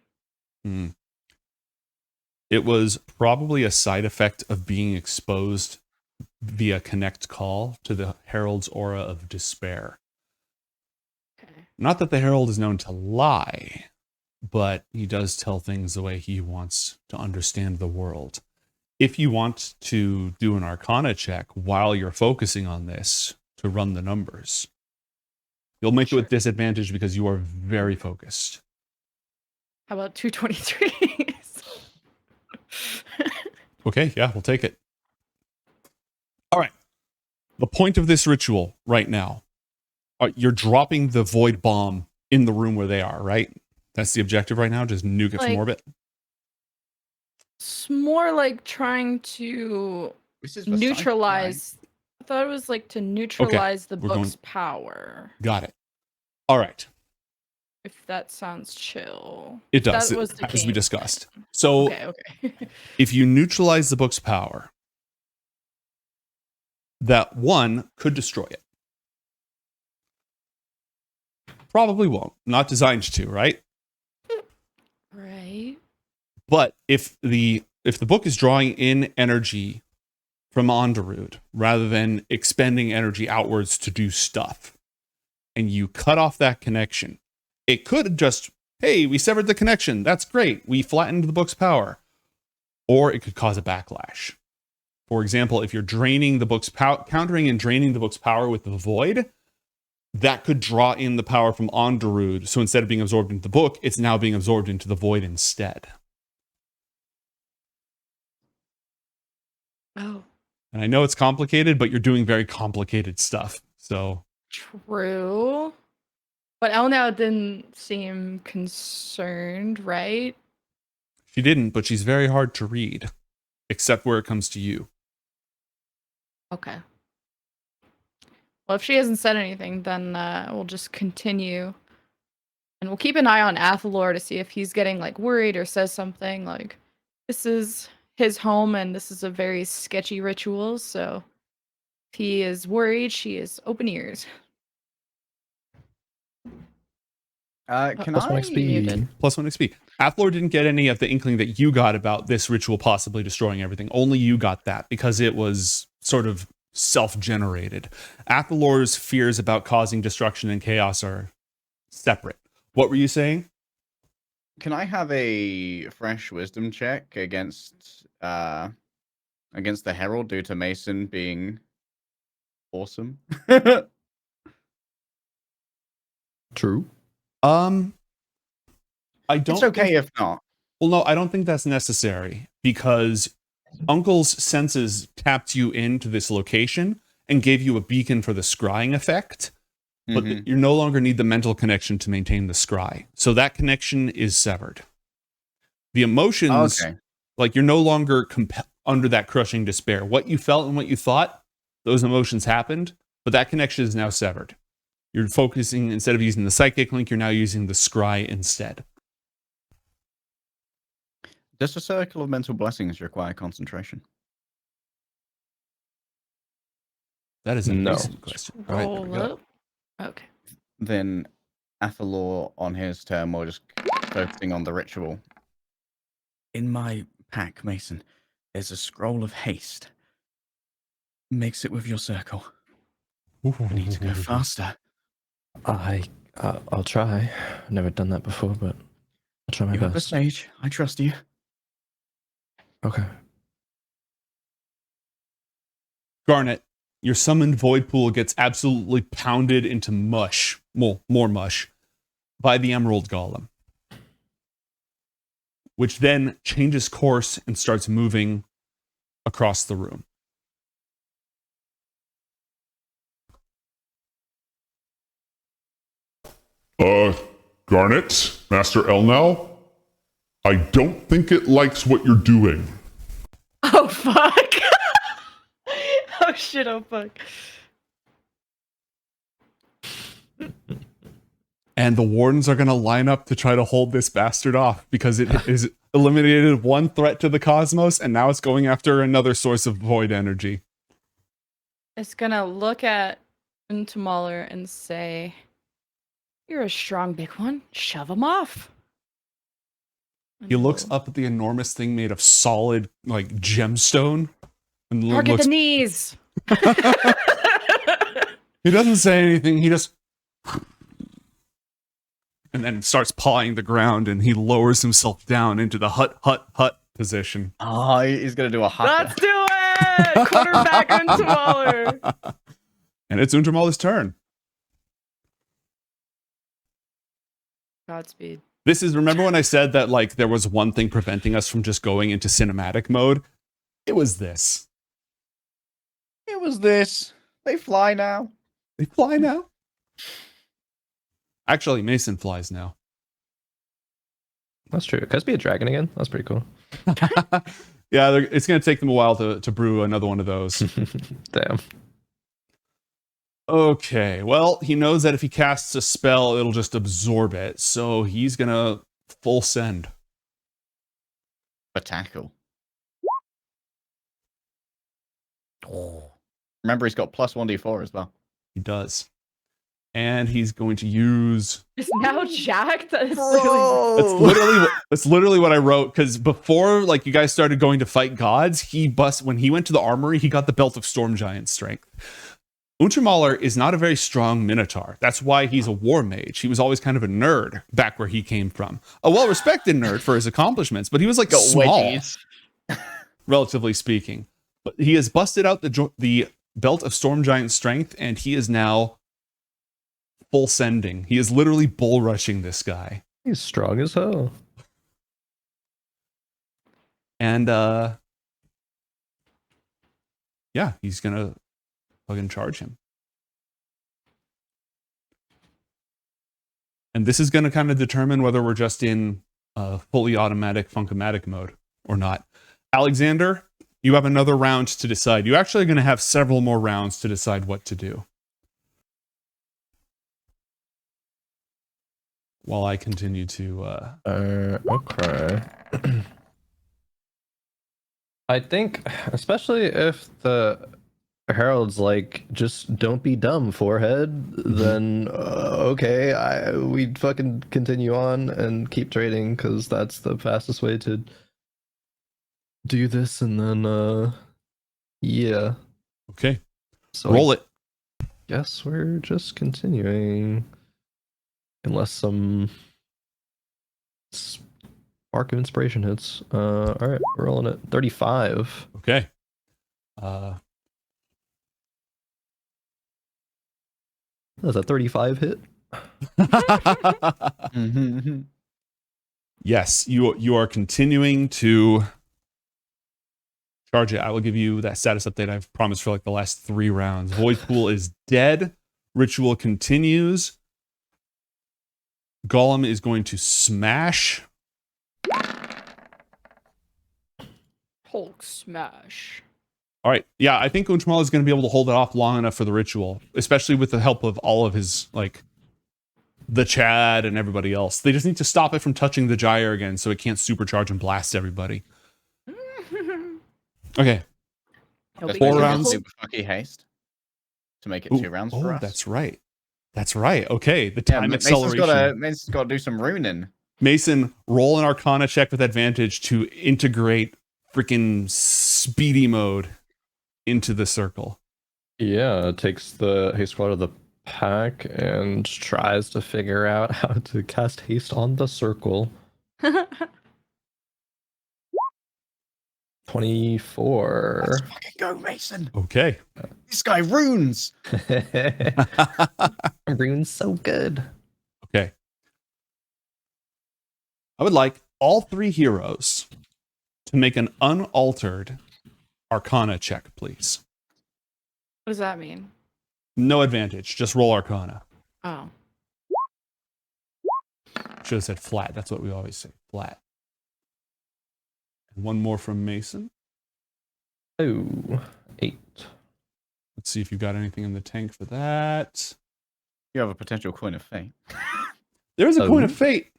It was probably a side effect of being exposed via connect call to the Herald's aura of despair. Okay. Not that the Herald is known to lie, but he does tell things the way he wants to understand the world. If you want to do an Arcana check while you're focusing on this to run the numbers, you'll make it with disadvantage because you are very focused. How about 223? Okay, yeah, we'll take it. All right. The point of this ritual right now, you're dropping the void bomb in the room where they are, right? That's the objective right now, just nuke it from Like- orbit? It's more like trying to This is for Cypher, neutralize. I thought it was like to neutralize the we're book's going- power. Got it. All right. If that sounds chill. It does, That was the as we game. discussed. So Okay. if you neutralize the book's power, that one could destroy it. Probably won't. Not designed to, right? Right. But if the book is drawing in energy from Andarud rather than expending energy outwards to do stuff, and you cut off that connection, it could just, hey, we severed the connection. That's great. We flattened the book's power. Or it could cause a backlash. For example, if you're draining the book's power, countering and draining the book's power with the void, that could draw in the power from Andarud. So instead of being absorbed into the book, it's now being absorbed into the void instead. Oh, And I know it's complicated, but you're doing very complicated stuff. So true. But Elnau didn't seem concerned, right? she didn't, but she's very hard to read, except where it comes to you. Okay. Well, if she hasn't said anything, then we'll just continue. And we'll keep an eye on Athalor to see if he's getting like worried or says something like, this is his home and this is a very sketchy ritual. So if he is worried, she is open ears. Can Plus I? one XP. Plus 1 XP. Athalor didn't get any of the inkling that you got about this ritual possibly destroying everything. Only you got that because it was sort of self-generated. Athalor's fears about causing destruction and chaos are separate. What were you saying? Can I have a fresh wisdom check against the Herald due to Mason being awesome? True. I don't It's okay think- if not. Well, no, I don't think that's necessary because Uncle's senses tapped you into this location and gave you a beacon for the scrying effect, but Mhm. you no longer need the mental connection to maintain the scry. So that connection is severed. The emotions, Okay. like you're no longer under that crushing despair. What you felt and what you thought, those emotions happened, but that connection is now severed. You're focusing, instead of using the psychic link, you're now using the scry instead. Does a circle of mental blessings require concentration? That is a No. Mason question. All right, there we Roll go. up. Okay. Then Athalor on his turn while just focusing on the ritual. In my pack, Mason, there's a scroll of haste. Mix it with your circle. We need to go faster. I'll try. I've never done that before, but I'll try my You have the best. stage. I trust you. Okay. Garnet, your summoned void pool gets absolutely pounded into mush, well, more mush, by the Emerald Golem, which then changes course and starts moving across the room. Garnet, Master Elnal, I don't think it likes what you're doing. Oh fuck! Oh shit! Oh fuck! And the wardens are going to line up to try to hold this bastard off because it is eliminated one threat to the cosmos, and now it's going after another source of void energy. It's gonna look at Untumaler and say, "You're a strong big one. Shove him off." And He looks he'll up at the enormous thing made of solid, like, gemstone. And target looks, the knees. he doesn't say anything. He just... And then starts pawing the ground, and he lowers himself down into the hut position. Oh, he's going to do a haka. Let's do it! Quarterback Untumaler. And it's Undramal's turn. Godspeed. This is, remember when I said that, like, there was one thing preventing us from just going into cinematic mode? It was this. It was this. They fly now. They fly now? Actually, Mason flies now. That's true. Could this be a dragon again? That's pretty cool. Yeah, it's going to take them a while to brew another one of those. Damn. Okay, well, he knows that if he casts a spell, it'll just absorb it. So he's going to full send. For tackle. Remember, he's got plus 1d4 as well. He does. And he's going to use... It's now jacked. That is That's literally what I wrote, because before, like, you guys started going to fight gods, when he went to the armory, he got the belt of Storm Giant strength. Untramaler is not a very strong minotaur. That's why he's a war mage. He was always kind of a nerd back where he came from. A well-respected nerd for his accomplishments, but he was, like, Got small, wedgies. relatively speaking. But he has busted out the belt of Storm Giant strength, and he is now full sending. He is literally bull rushing this guy. He's strong as hell. And yeah, he's gonna fucking charge him. And this is gonna kind of determine whether we're just in fully automatic Funkomatic mode or not. Alexander, you have another round to decide. You're actually gonna have several more rounds to decide what to do. While I continue to Okay. I think, especially if the herald's like, just don't be dumb, forehead, then okay, we'd fucking continue on and keep trading, because that's the fastest way to do this, and then yeah. okay, So roll it. guess we're just continuing. Unless some spark of inspiration hits. Alright, we're rolling at 35. Okay. That's a 35 hit. Yes, you are continuing to charge it. I will give you that status update I've promised for like the last 3 rounds. Void Pool is dead. Ritual continues. Golem is going to smash. Hulk smash. All right. Yeah, I think Unchmal is going to be able to hold it off long enough for the ritual, especially with the help of all of his, like, the Chad and everybody else. They just need to stop it from touching the gyre again so it can't supercharge and blast everybody. Okay. He'll be 4 careful. rounds. Super fucky haste. to make it Ooh, 2 rounds for us. That's right. That's right. Okay, the Yeah, time Mason's acceleration. Mason's got to do some runing. Mason, roll an Arcana check with advantage to integrate freaking speedy mode into the circle. Yeah, it takes the haste squad of the pack and tries to figure out how to cast haste on the circle. 24. Let's fucking go, Mason. Okay. This guy runes. Rune's so good. Okay. I would like all 3 heroes to make an unaltered Arcana check, please. What does that mean? No advantage. Just roll Arcana. Oh. Should have said flat. That's what we always say. Flat. And one more from Mason. Oh, 8. Let's see if you've got anything in the tank for that. You have a potential coin of fate. There's a Oh. coin of fate.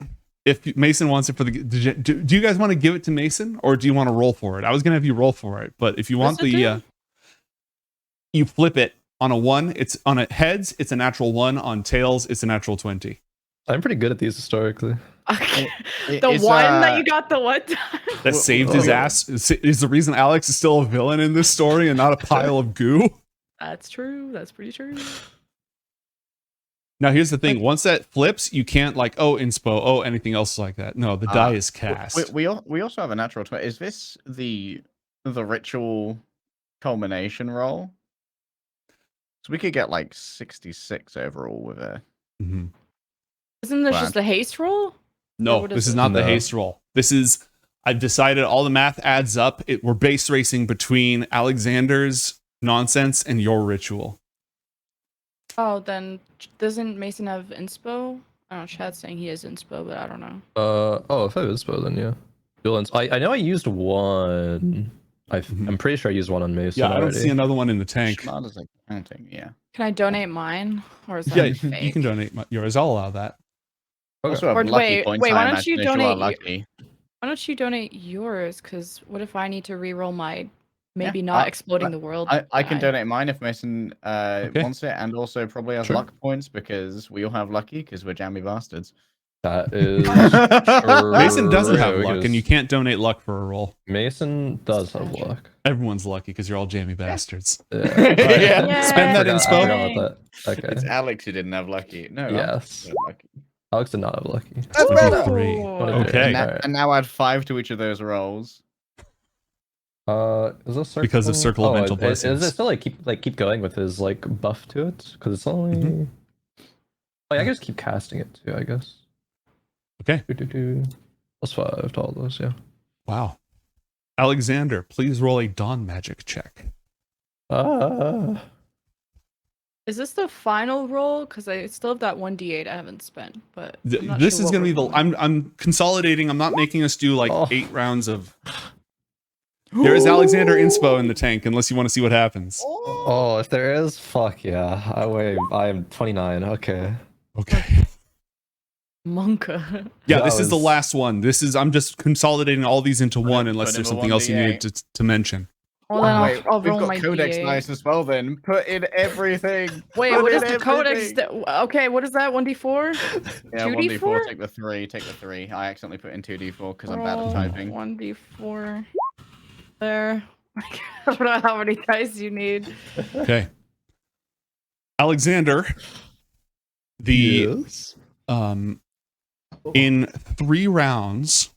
If Mason wants it for the... Do you guys want to give it to Mason? Or do you want to roll for it? I was going to have you roll for it. But if you want What's it do? you flip it. On a 1, it's on a heads, it's a natural 1. On tails, it's a natural 20. I'm pretty good at these historically. Okay. It- The it's, one uh, that you got the one time. That saved his ass is the reason Alex is still a villain in this story and not a pile of goo. That's true. That's pretty true. Now here's the thing: once that flips, you can't inspo, anything else like that. No, the die is cast. We also have a natural 20. Is this the ritual culmination roll? So we could get like 66 overall with it. Mhm. Isn't this Wow. just a haste roll? No, what this is is it? not the No. haste roll. This is I've decided all the math adds up. We're base racing between Alexander's nonsense and your ritual. Oh, then doesn't Mason have inspo? I don't know. Chad's saying he has inspo, but I don't know. If I have inspo, then yeah. Villains. I know I used one. I'm pretty sure I used one on Mason. Yeah, I don't already. see another one in the tank. Not as like counting, yeah. Can I donate mine, or is that Yeah, fake? you can donate yours. I'll allow that. Okay. Also have Or lucky wait, points. wait, I why don't you imagine, if are donate lucky. Why don't you donate yours? Because what if I need to reroll my maybe Yeah, not exploding the world? I can die? donate mine if Mason Okay. wants it, and also probably has Sure. luck points because we all have lucky because we're jammy bastards. That is Mason doesn't have true, luck, and because you can't donate luck for a roll. Mason does have Tragic. luck. Everyone's lucky because you're all jammy bastards. Yeah. Yeah. Spend that I inspo. forgot about that. Okay. It's Alex who didn't have lucky. No, Yes. Alex had lucky. Alex did not have lucky. That's better. 23. Oh. Okay. And, Alright. and now add 5 to each of those rolls. Is this circle? Because of circle of mental Is blessings. it still keep going with his buff to it? Because it's only. Mhm. Oh, yeah, I guess keep casting it too. I guess. Okay. +5 to all those. Yeah. Wow. Alexander, please roll a dawn magic check. Is this the final roll? Because I still have that 1d8 I haven't spent, but I'm not This sure is what going to be we're the. I'm consolidating. I'm not making us do Oh. 8 rounds of. There is Alexander inspo in the tank, unless you want to see what happens. Oh, if there is, fuck yeah. I am 29. Okay. Okay. Monka. Yeah, That this is the was- last one. I'm just consolidating all these into Put one, it- unless put there's in the something else you 1d8. needed to mention. Well, then Wait, I'll we've roll got my Codex d8. Dice as well then. Put in everything. Wait, Put what in is the codex? everything. Okay, what is that? 1d4? Yeah, 2d4? 1d4, take the 3, take the 3. I accidentally put in 2d4 because I'm bad at Roll typing. 1d4. There. I don't know how many dice you need. Okay. Alexander, Yes. in 3 rounds,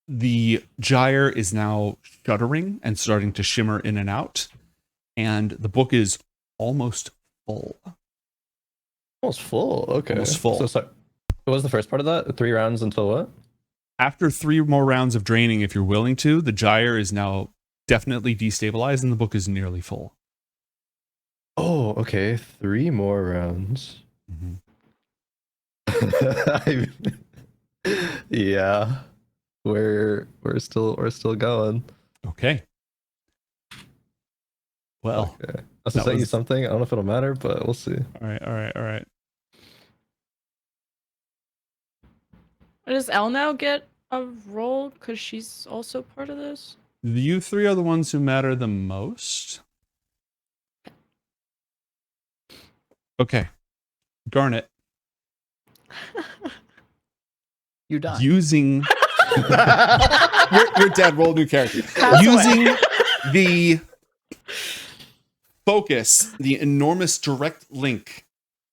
the gyre is now shuddering and starting to shimmer in and out, and the book is almost full. Almost full. Okay. Almost full. So sorry. What was the first part of that? 3 rounds until what? After 3 more rounds of draining, if you're willing to, the gyre is now definitely destabilized and the book is nearly full. Oh, okay. 3 more rounds. Yeah. We're still going. Okay. Well, Okay. I'll that say you was- something. I don't know if it'll matter, but we'll see. all right. Does Elle now get a roll because she's also part of this? You 3 are the ones who matter the most. Okay. Garnet, You die. using You're dead. Roll new character. using the focus, the enormous direct link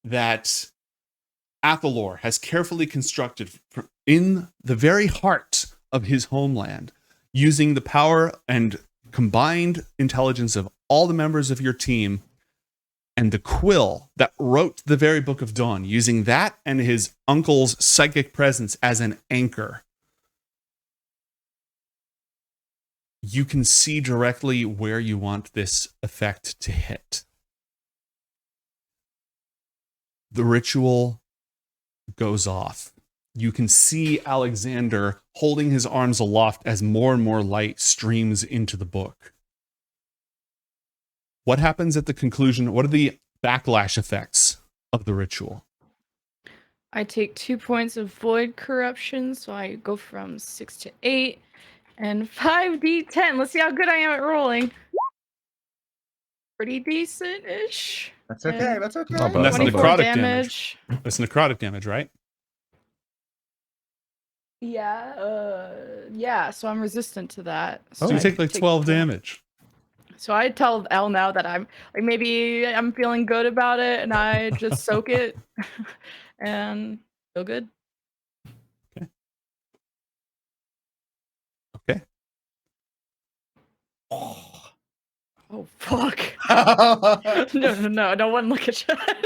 that Athalor has carefully constructed in the very heart of his homeland, using the power and combined intelligence of all the members of your team and the quill that wrote the very Book of Dawn, using that and his uncle's psychic presence as an anchor. You can see directly where you want this effect to hit. The ritual goes off. You can see Alyxander holding his arms aloft as more and more light streams into the book. What happens at the conclusion? What are the backlash effects of the ritual? I take 2 points of void corruption, so I go from 6 to 8, and 5d10. Let's see how good I am at rolling. Pretty decent-ish. That's okay. That's okay. Not And bad. that's 24 necrotic damage. That's necrotic damage, right? Yeah, so I'm resistant to that. So you I take like 12 damage. So I tell Elle now that I'm like, maybe I'm feeling good about it, and I just soak it and feel good. Okay. Oh fuck! No one look at that.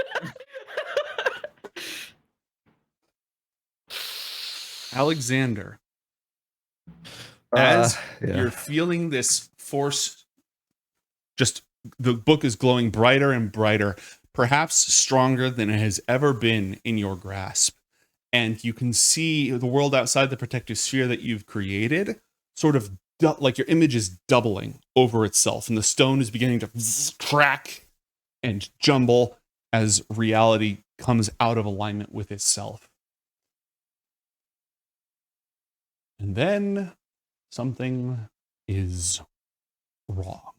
Alyxander, as Yeah. you're feeling this force, just the book is glowing brighter and brighter, perhaps stronger than it has ever been in your grasp. And you can see the world outside the protective sphere that you've created sort of like your image is doubling over itself, and the stone is beginning to crack and jumble as reality comes out of alignment with itself. And then something is wrong.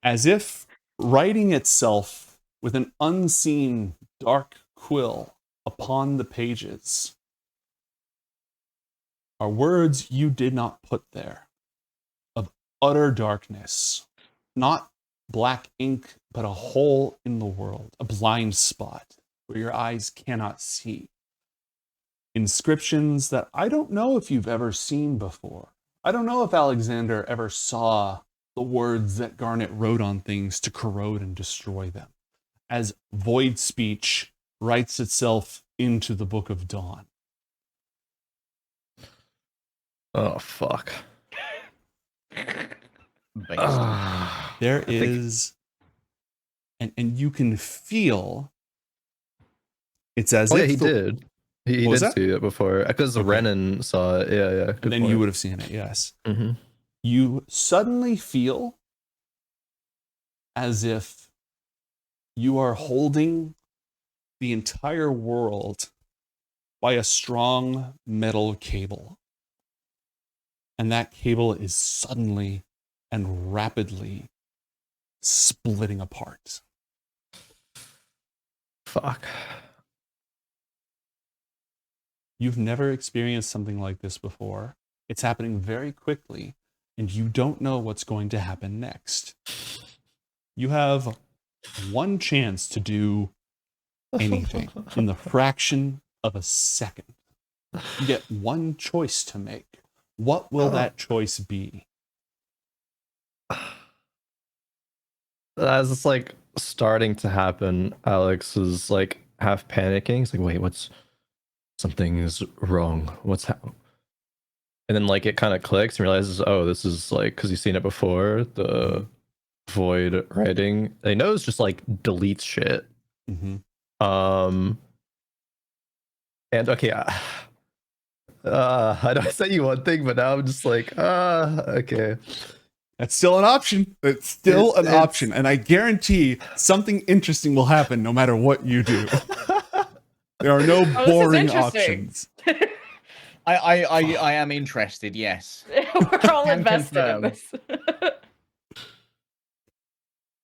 As if writing itself with an unseen dark quill upon the pages are words you did not put there, of utter darkness, not black ink, but a hole in the world, a blind spot where your eyes cannot see. Inscriptions that I don't know if you've ever seen before. I don't know if Alyxander ever saw the words that Garnet wrote on things to corrode and destroy them, as void speech writes itself into the Book of Dawn. Oh fuck. There is, and you can feel, it's as Oh yeah, if he did. He What was did that? see it before because Okay. Renan saw it. Yeah, yeah. and then you would have seen it, yes. Mm-hmm. You suddenly feel as if you are holding the entire world by a strong metal cable. And that cable is suddenly and rapidly splitting apart. Fuck. You've never experienced something like this before. It's happening very quickly, and you don't know what's going to happen next. You have one chance to do anything in the fraction of a second. You get one choice to make. What will that choice be? As it's like starting to happen, Alex is like half panicking. He's like, "Wait, something is wrong? What's happening?" And then like it kind of clicks and realizes, "Oh, this is like because you've seen it before. The void writing. They know it's just like deletes shit." Mm-hmm. And okay, I know I said you one thing, but now I'm just like, okay. That's still an option. It's still an option. And I guarantee something interesting will happen no matter what you do. There are no boring options. I am interested, yes. We're all Can invested in confirm. this.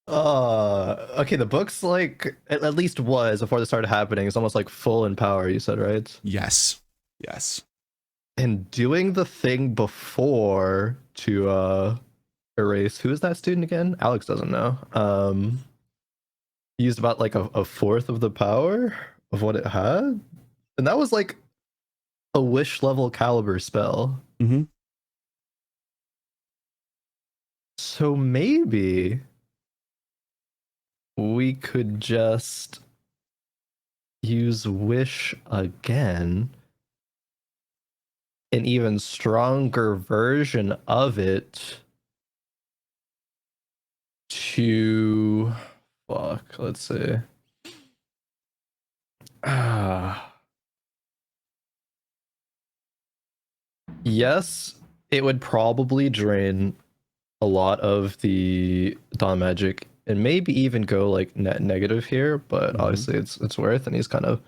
Okay, the book's like at least was before this started happening. It's almost like full in power, you said, right? Yes. Yes. And doing the thing before to erase who is that student again? Alex doesn't know. Used about like a fourth of the power of what it had. And that was like a wish level caliber spell. Mm-hmm. So maybe we could just use wish again, an even stronger version of it to let's see. Yes, it would probably drain a lot of the Dawn magic and maybe even go like net negative here, but obviously it's worth, and he's kind of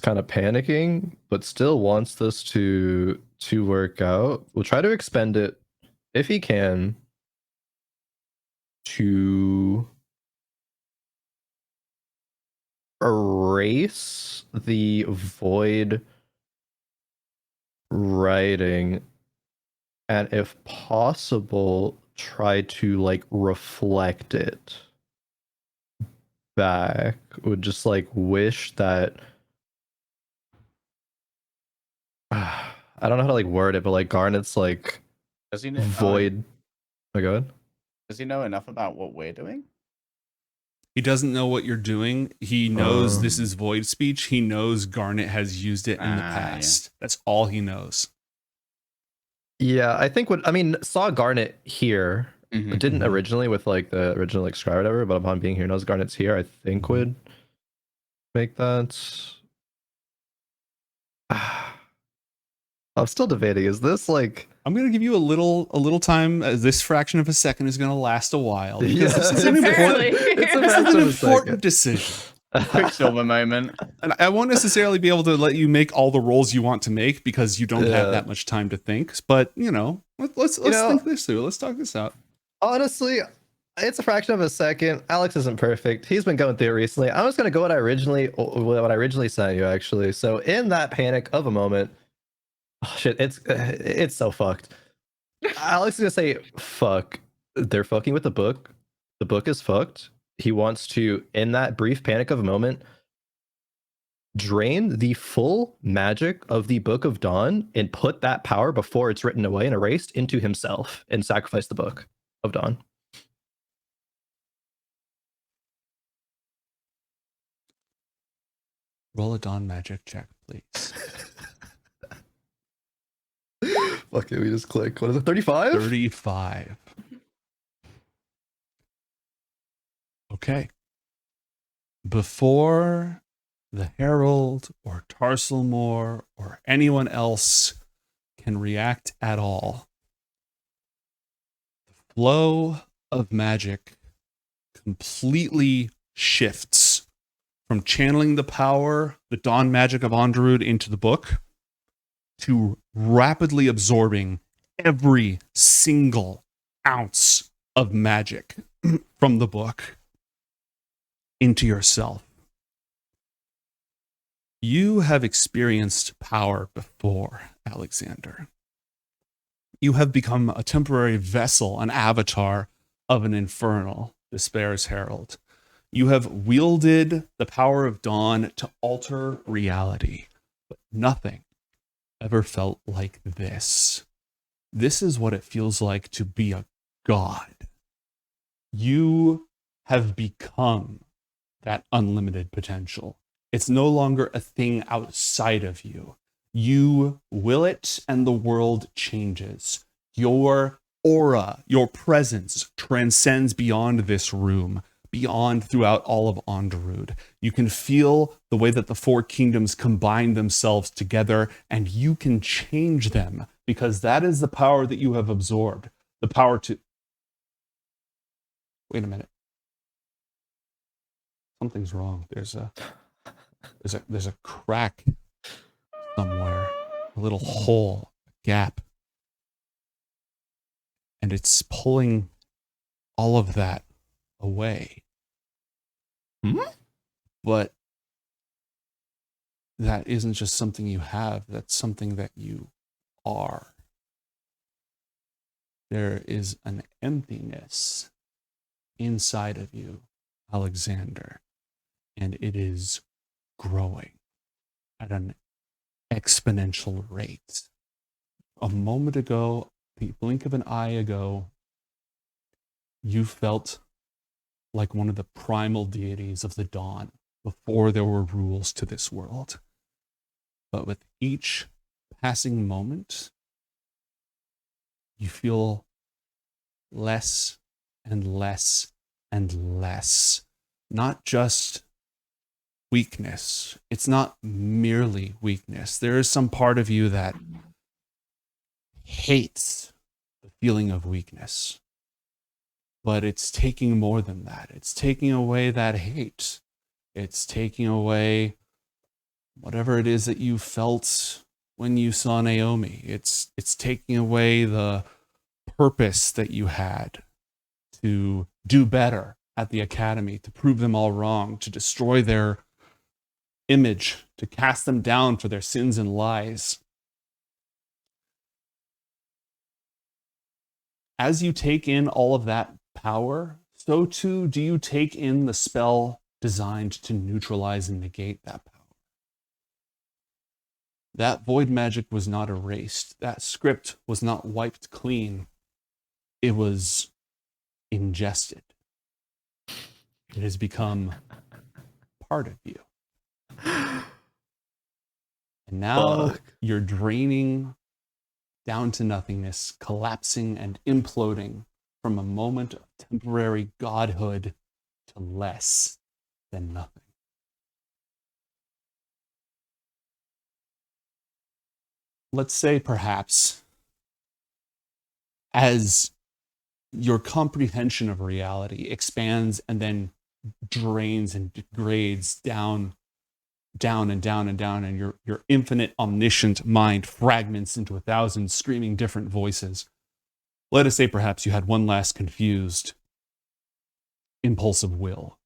panicking, but still wants this to work out. We'll try to expend it if he can to erase the void writing, and if possible try to like reflect it back. Would just like wish that I don't know how to like word it, but like Garnet's like Does he know? void. Oh my god. Does he know enough about what we're doing? He doesn't know what you're doing. He knows this is void speech. He knows Garnet has used it in the past. That's all he knows. Yeah, I think saw Garnet here. It didn't originally with like the original like scry or whatever, but upon being here knows Garnet's here, I think would make that. I'm still debating. Is this like I'm gonna give you a little time. This fraction of a second is gonna last a while because this is an Apparently. important decision. Quicksilver moment. And I won't necessarily be able to let you make all the rolls you want to make because you don't have that much time to think. But let's think this through. Let's talk this out. Honestly, it's a fraction of a second. Alex isn't perfect. He's been going through it recently. I'm just gonna go what I originally sent you actually. So in that panic of a moment, oh shit, it's so fucked. Alex is gonna say, "Fuck, they're fucking with the book. The book is fucked." He wants to, in that brief panic of a moment, drain the full magic of the Book of Dawn and put that power before it's written away and erased into himself and sacrifice the Book of Dawn. Roll a Dawn magic check, please. Fuck it, we just click. What is it, 35? 35. Okay. Before the Herald or Tarsilmore or anyone else can react at all, the flow of magic completely shifts from channeling the power, the Dawn magic of Andarud into the book, to rapidly absorbing every single ounce of magic from the book into yourself. You have experienced power before, Alyxander. You have become a temporary vessel, an avatar of an infernal, Despair's Herald. You have wielded the power of Dawn to alter reality, but nothing ever felt like this. This is what it feels like to be a god. You have become that unlimited potential. It's no longer a thing outside of you. You will it, and the world changes. Your aura, your presence transcends beyond this room, beyond throughout all of Andarud. You can feel the way that the four kingdoms combine themselves together, and you can change them because that is the power that you have absorbed. The power to... Wait a minute. Something's wrong. There's a crack somewhere, a little hole, a gap, and it's pulling all of that away. Hmm? But that isn't just something you have, that's something that you are. There is an emptiness inside of you, Alexander, and it is growing at an exponential rate. A moment ago, the blink of an eye ago, you felt like one of the primal deities of the dawn before there were rules to this world. But with each passing moment, you feel less and less and less. Not just weakness. It's not merely weakness. There is some part of you that hates the feeling of weakness. But it's taking more than that. It's taking away that hate. It's taking away whatever it is that you felt when you saw Naomi. It's taking away the purpose that you had to do better at the academy, to prove them all wrong, to destroy their image, to cast them down for their sins and lies. As you take in all of that power, so too do you take in the spell designed to neutralize and negate that power. That void magic was not erased. That script was not wiped clean. It was ingested. It has become part of you. And now you're draining down to nothingness, collapsing and imploding from a moment of temporary godhood to less than nothing. Let's say perhaps as your comprehension of reality expands and then drains and degrades down and down and down, and your infinite omniscient mind fragments into 1,000 screaming different voices. Let us say perhaps you had one last confused impulse of will.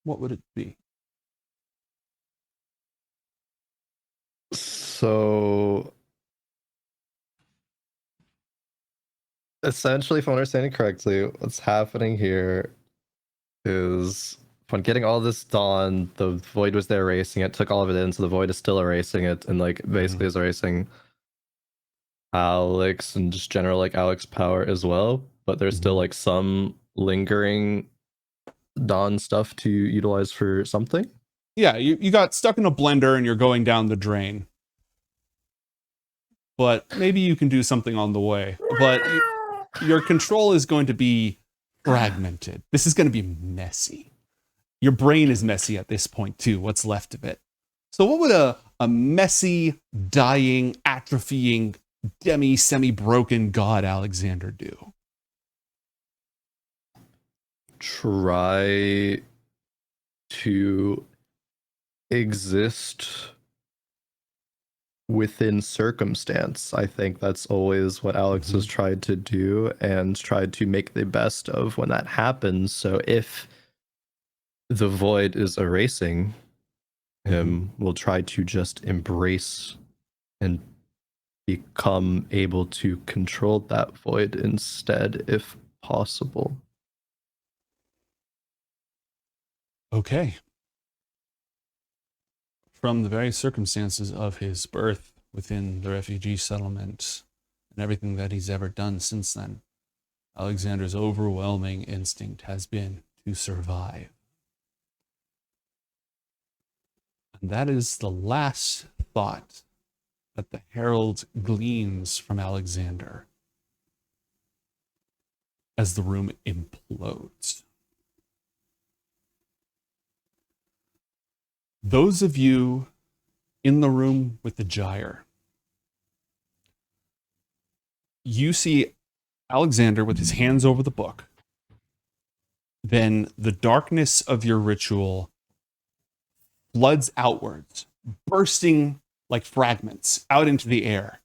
What would it be? So essentially, if I'm understanding correctly, what's happening here is when getting all this done, the void was there erasing it, took all of it in, so the void is still erasing it, and like basically is erasing Alex and just general like Alex power as well. But there's still like some lingering Dawn stuff to utilize for something. Yeah, you got stuck in a blender and you're going down the drain. But maybe you can do something on the way. But your control is going to be fragmented. This is going to be messy. Your brain is messy at this point too, what's left of it. So what would a messy, dying, atrophying, semi-broken god Alexander do? Try to exist within circumstance. I think that's always what Alex has tried to do and tried to make the best of when that happens. So if the void is erasing him, we'll try to just embrace and become able to control that void instead, if possible. Okay. From the very circumstances of his birth within the refugee settlement and everything that he's ever done since then, Alexander's overwhelming instinct has been to survive. And that is the last thought that the herald gleans from Alexander as the room implodes. Those of you in the room with the gyre, you see Alexander with his hands over the book. Then the darkness of your ritual floods outwards, bursting like fragments out into the air,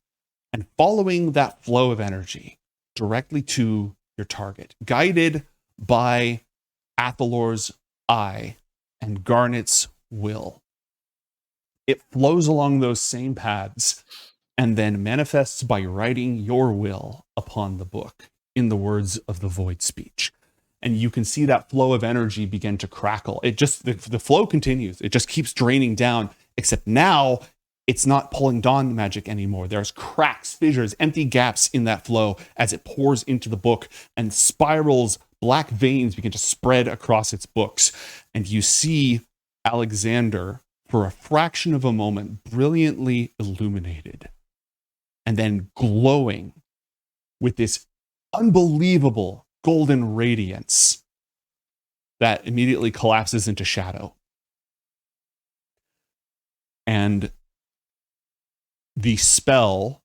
and following that flow of energy directly to your target, guided by Athalor's eye and Garnet's will. It flows along those same paths and then manifests by writing your will upon the book in the words of the void speech. And you can see that flow of energy begin to crackle. It just, the flow continues. It just keeps draining down, except now it's not pulling dawn magic anymore. There's cracks, fissures, empty gaps in that flow as it pours into the book, and spirals, black veins begin to spread across its books. And you see Alyxander, for a fraction of a moment, brilliantly illuminated and then glowing with this unbelievable golden radiance that immediately collapses into shadow. And the spell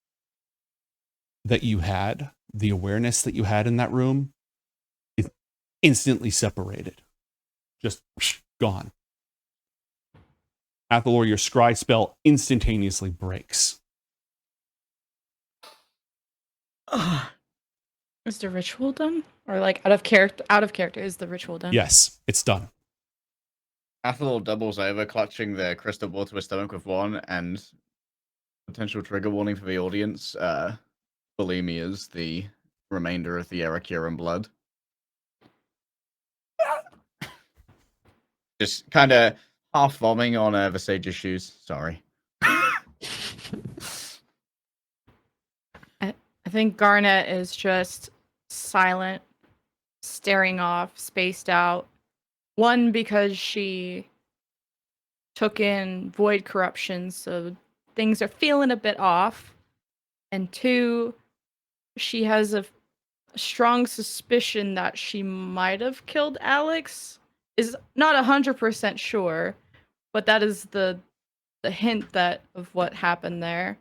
that you had, the awareness that you had in that room, is instantly separated. Just gone. Athalor, your scry spell instantaneously breaks. Is the ritual done? Or like out of character, is the ritual done? Yes, it's done. Athalor doubles over, clutching the crystal ball to his stomach with one, and potential trigger warning for the audience. Bulimia is the remainder of the Erakiran blood. Just kind of half vomiting on Visage's shoes. Sorry. I think Garnet is just silent, staring off, spaced out. One, because she took in void corruption, so things are feeling a bit off. And two, she has a strong suspicion that she might have killed Alex. Is not 100% sure, but that is the hint that of what happened there.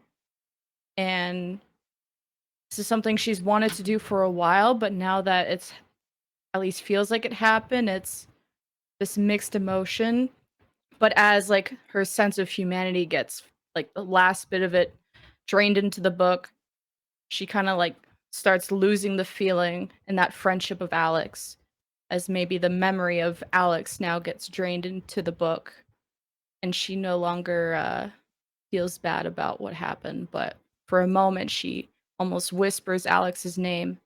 And this is something she's wanted to do for a while, but now that it's at least feels like it happened, it's this mixed emotion. But as like her sense of humanity gets like the last bit of it drained into the book, she kind of like starts losing the feeling in that friendship of Alex, as maybe the memory of Alex now gets drained into the book, and she no longer feels bad about what happened. But for a moment, she almost whispers Alex's name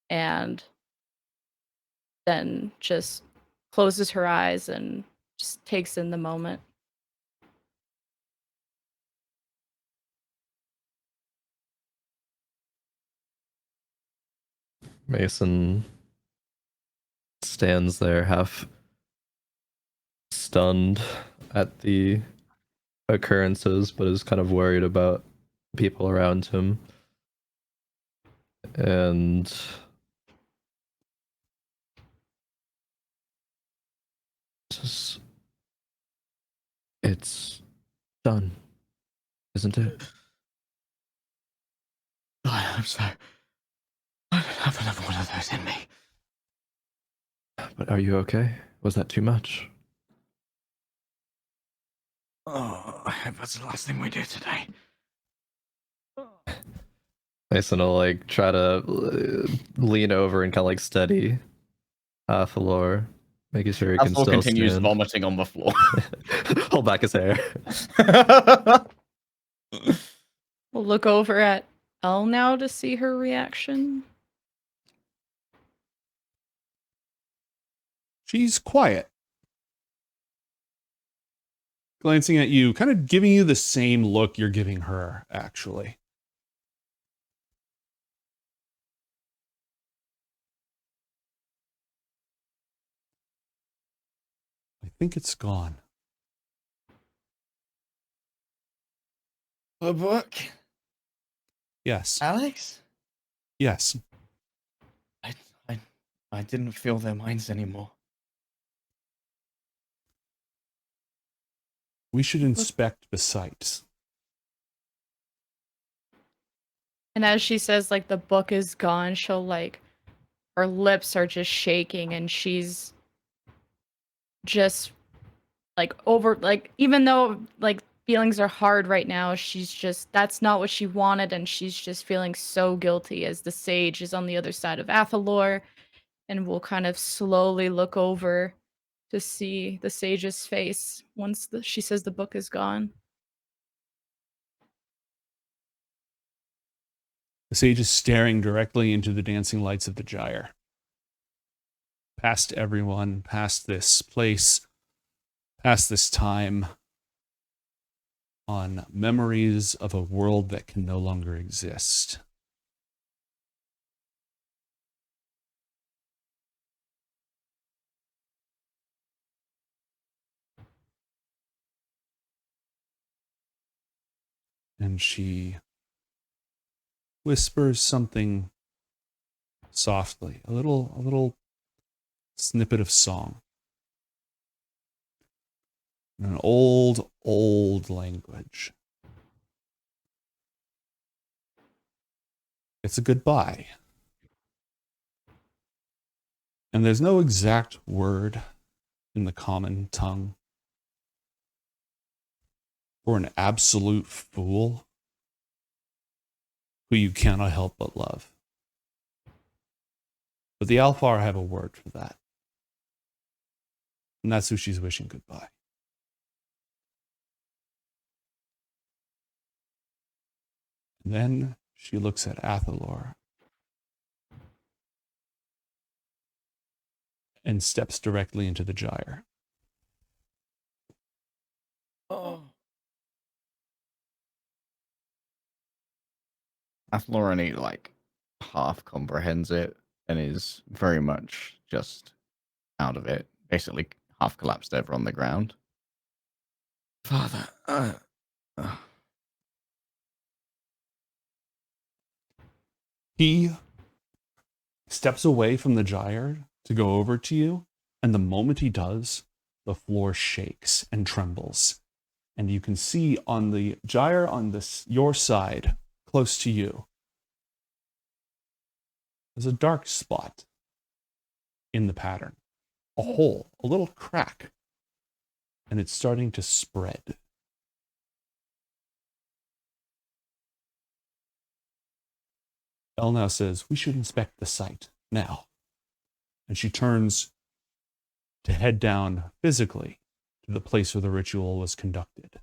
and then just closes her eyes and just takes in the moment. Mason stands there half stunned at the occurrences, but is kind of worried about people around him. And it's done, isn't it? I hope so. I don't have another one of those in me. But are you okay? Was that too much? Oh, I hope that's the last thing we do today. Mason will like try to lean over and kind of like steady Athalor, making sure he can Athalor still continues stand. vomiting on the floor. Hold back his hair. We'll look over at Elle now to see her reaction. She's quiet. Glancing at you, kind of giving you the same look you're giving her, actually. I think it's gone. The book? Yes. Alex? Yes. I didn't feel their minds anymore. We should inspect the sites. And as she says, like, the book is gone, she'll, like, her lips are just shaking, and she's just, like, over, like, even though, like, feelings are hard right now. She's just, that's not what she wanted, and she's just feeling so guilty as the sage is on the other side of Athalor, and will kind of slowly look over to see the sage's face once she says the book is gone. The sage is staring directly into the dancing lights of the gyre. Past everyone, past this place, past this time, on memories of a world that can no longer exist. And she whispers something softly, a little snippet of song. In an old language. It's a goodbye. And there's no exact word in the common tongue for an absolute fool who you cannot help but love. But the Alfar have a word for that. And that's who she's wishing goodbye. And then she looks at Athalor and steps directly into the gyre. Oh. Athalor only like half comprehends it and is very much just out of it. Basically, half collapsed over on the ground. Father, He steps away from the gyre to go over to you, and the moment he does, the floor shakes and trembles. And you can see on the gyre on your side, close to you, there's a dark spot in the pattern. A hole, a little crack. And it's starting to spread. Elle now says, we should inspect the site now. And she turns to head down physically to the place where the ritual was conducted.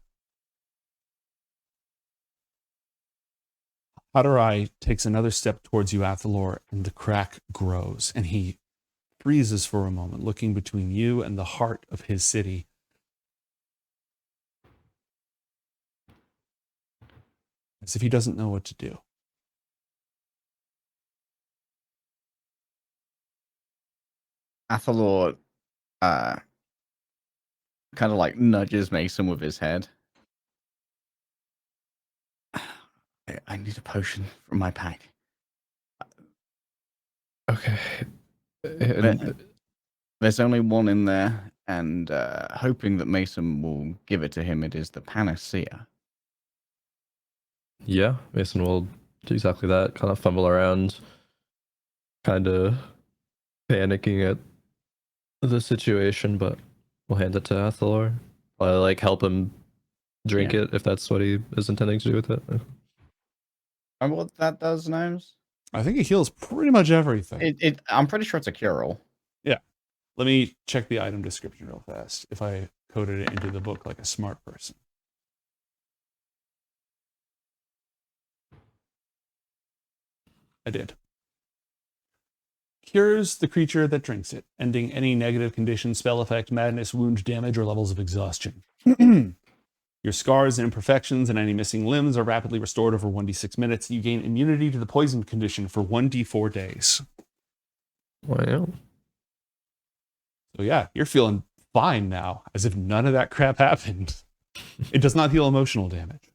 Hadorai takes another step towards you, Athalor, and the crack grows, and he freezes for a moment, looking between you and the heart of his city. As if he doesn't know what to do. Athalor kind of like nudges Mason with his head. I need a potion from my pack. Okay. And There's only one in there, and hoping that Mason will give it to him, it is the panacea. yeah, Mason will do exactly that. Kind of fumble around, kind of panicking at the situation, but we'll hand it to Athalor. I'll like help him drink it if that's what he is intending to do with it. Remember what that does, Gnomes? I think it heals pretty much everything. I'm pretty sure it's a cure-all. Let me check the item description real fast, if I coded it into the book like a smart person. I did. Cures the creature that drinks it, ending any negative condition, spell effect, madness, wound, damage, or levels of exhaustion. Your scars and imperfections and any missing limbs are rapidly restored over 1d6 minutes. You gain immunity to the poison condition for 1d4 days. Wow. So yeah, you're feeling fine now, as if none of that crap happened. It does not heal emotional damage.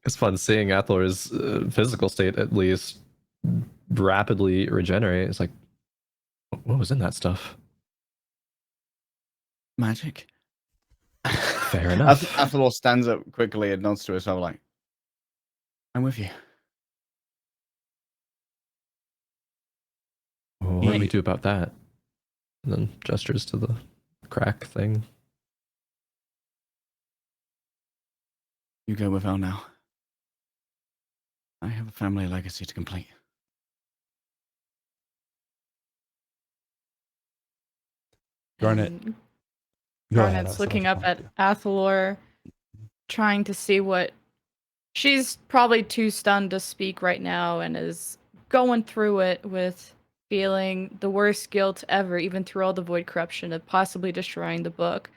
It's fun seeing Athalor's physical state at least rapidly regenerate. It's like, what was in that stuff? Magic. Fair enough. Athalor stands up quickly and nods to herself like, I'm with you. Well, what do we do about that? And then gestures to the crack thing. You go with Elle now. I have a family legacy to complete. Garnet, And go ahead. I Garnet's was about looking to up prompt at you. Athalor, trying to see what. She's probably too stunned to speak right now and is going through it with feeling the worst guilt ever, even through all the void corruption of possibly destroying the book.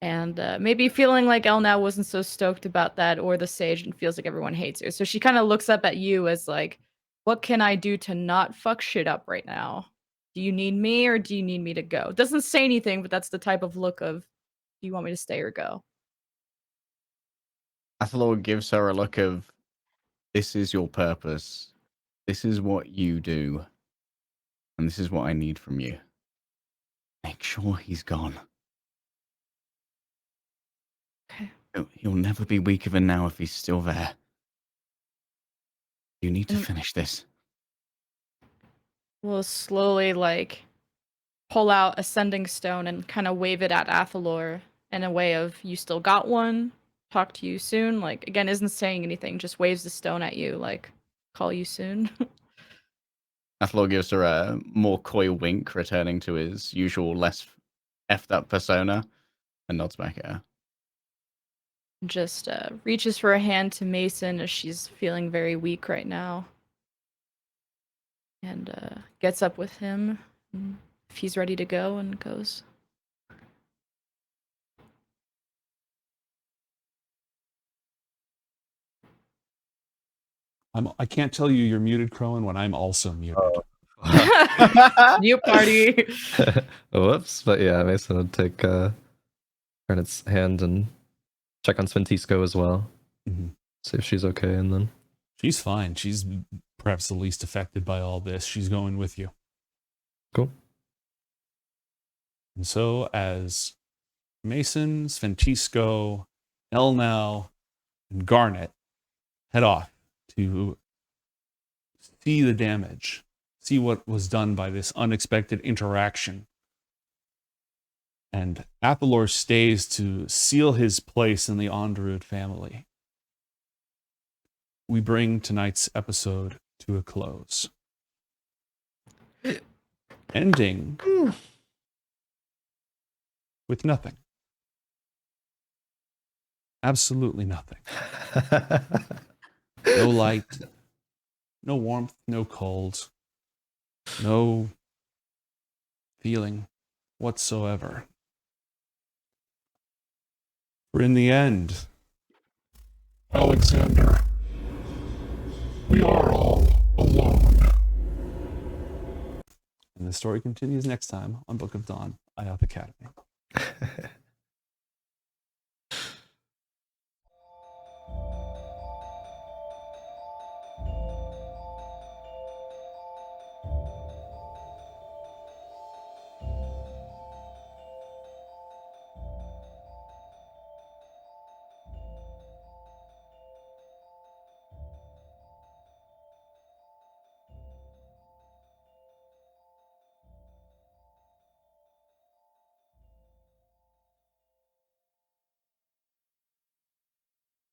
And maybe feeling like Elnau wasn't so stoked about that, or the sage, and feels like everyone hates her. So she kind of looks up at you as like, what can I do to not fuck shit up right now? Do you need me or do you need me to go? Doesn't say anything, but that's the type of look of, do you want me to stay or go? Athalor gives her a look of, this is your purpose. This is what you do. And this is what I need from you. Make sure he's gone. Okay. He'll never be weaker than now if he's still there. You need to finish this. We'll slowly like pull out a sending stone and kind of wave it at Athalor in a way of, you still got one, talk to you soon. Like, again, isn't saying anything, just waves the stone at you, like, call you soon. Athalor gives her a more coy wink, returning to his usual less effed up persona, and nods back at her. Just reaches for a hand to Mason as she's feeling very weak right now. And gets up with him if he's ready to go, and goes. I can't tell you you're muted, Crowan, when I'm also muted. New party. Whoops. But yeah, Mason would take Garnet's hand and check on Sventisco as well. Mhm. See if she's okay, and then She's fine. She's perhaps the least affected by all this. She's going with you. cool. And so as Mason, Sventisco, Elnau, and Garnet head off to see the damage, see what was done by this unexpected interaction. And Athalor stays to seal his place in the Andarud family. We bring tonight's episode to a close. Ending with nothing. Absolutely nothing. No light, no warmth, no cold, no feeling whatsoever. For in the end, Alyxander, we are all alone. and the story continues next time on Book of Dawn, IOTH Academy.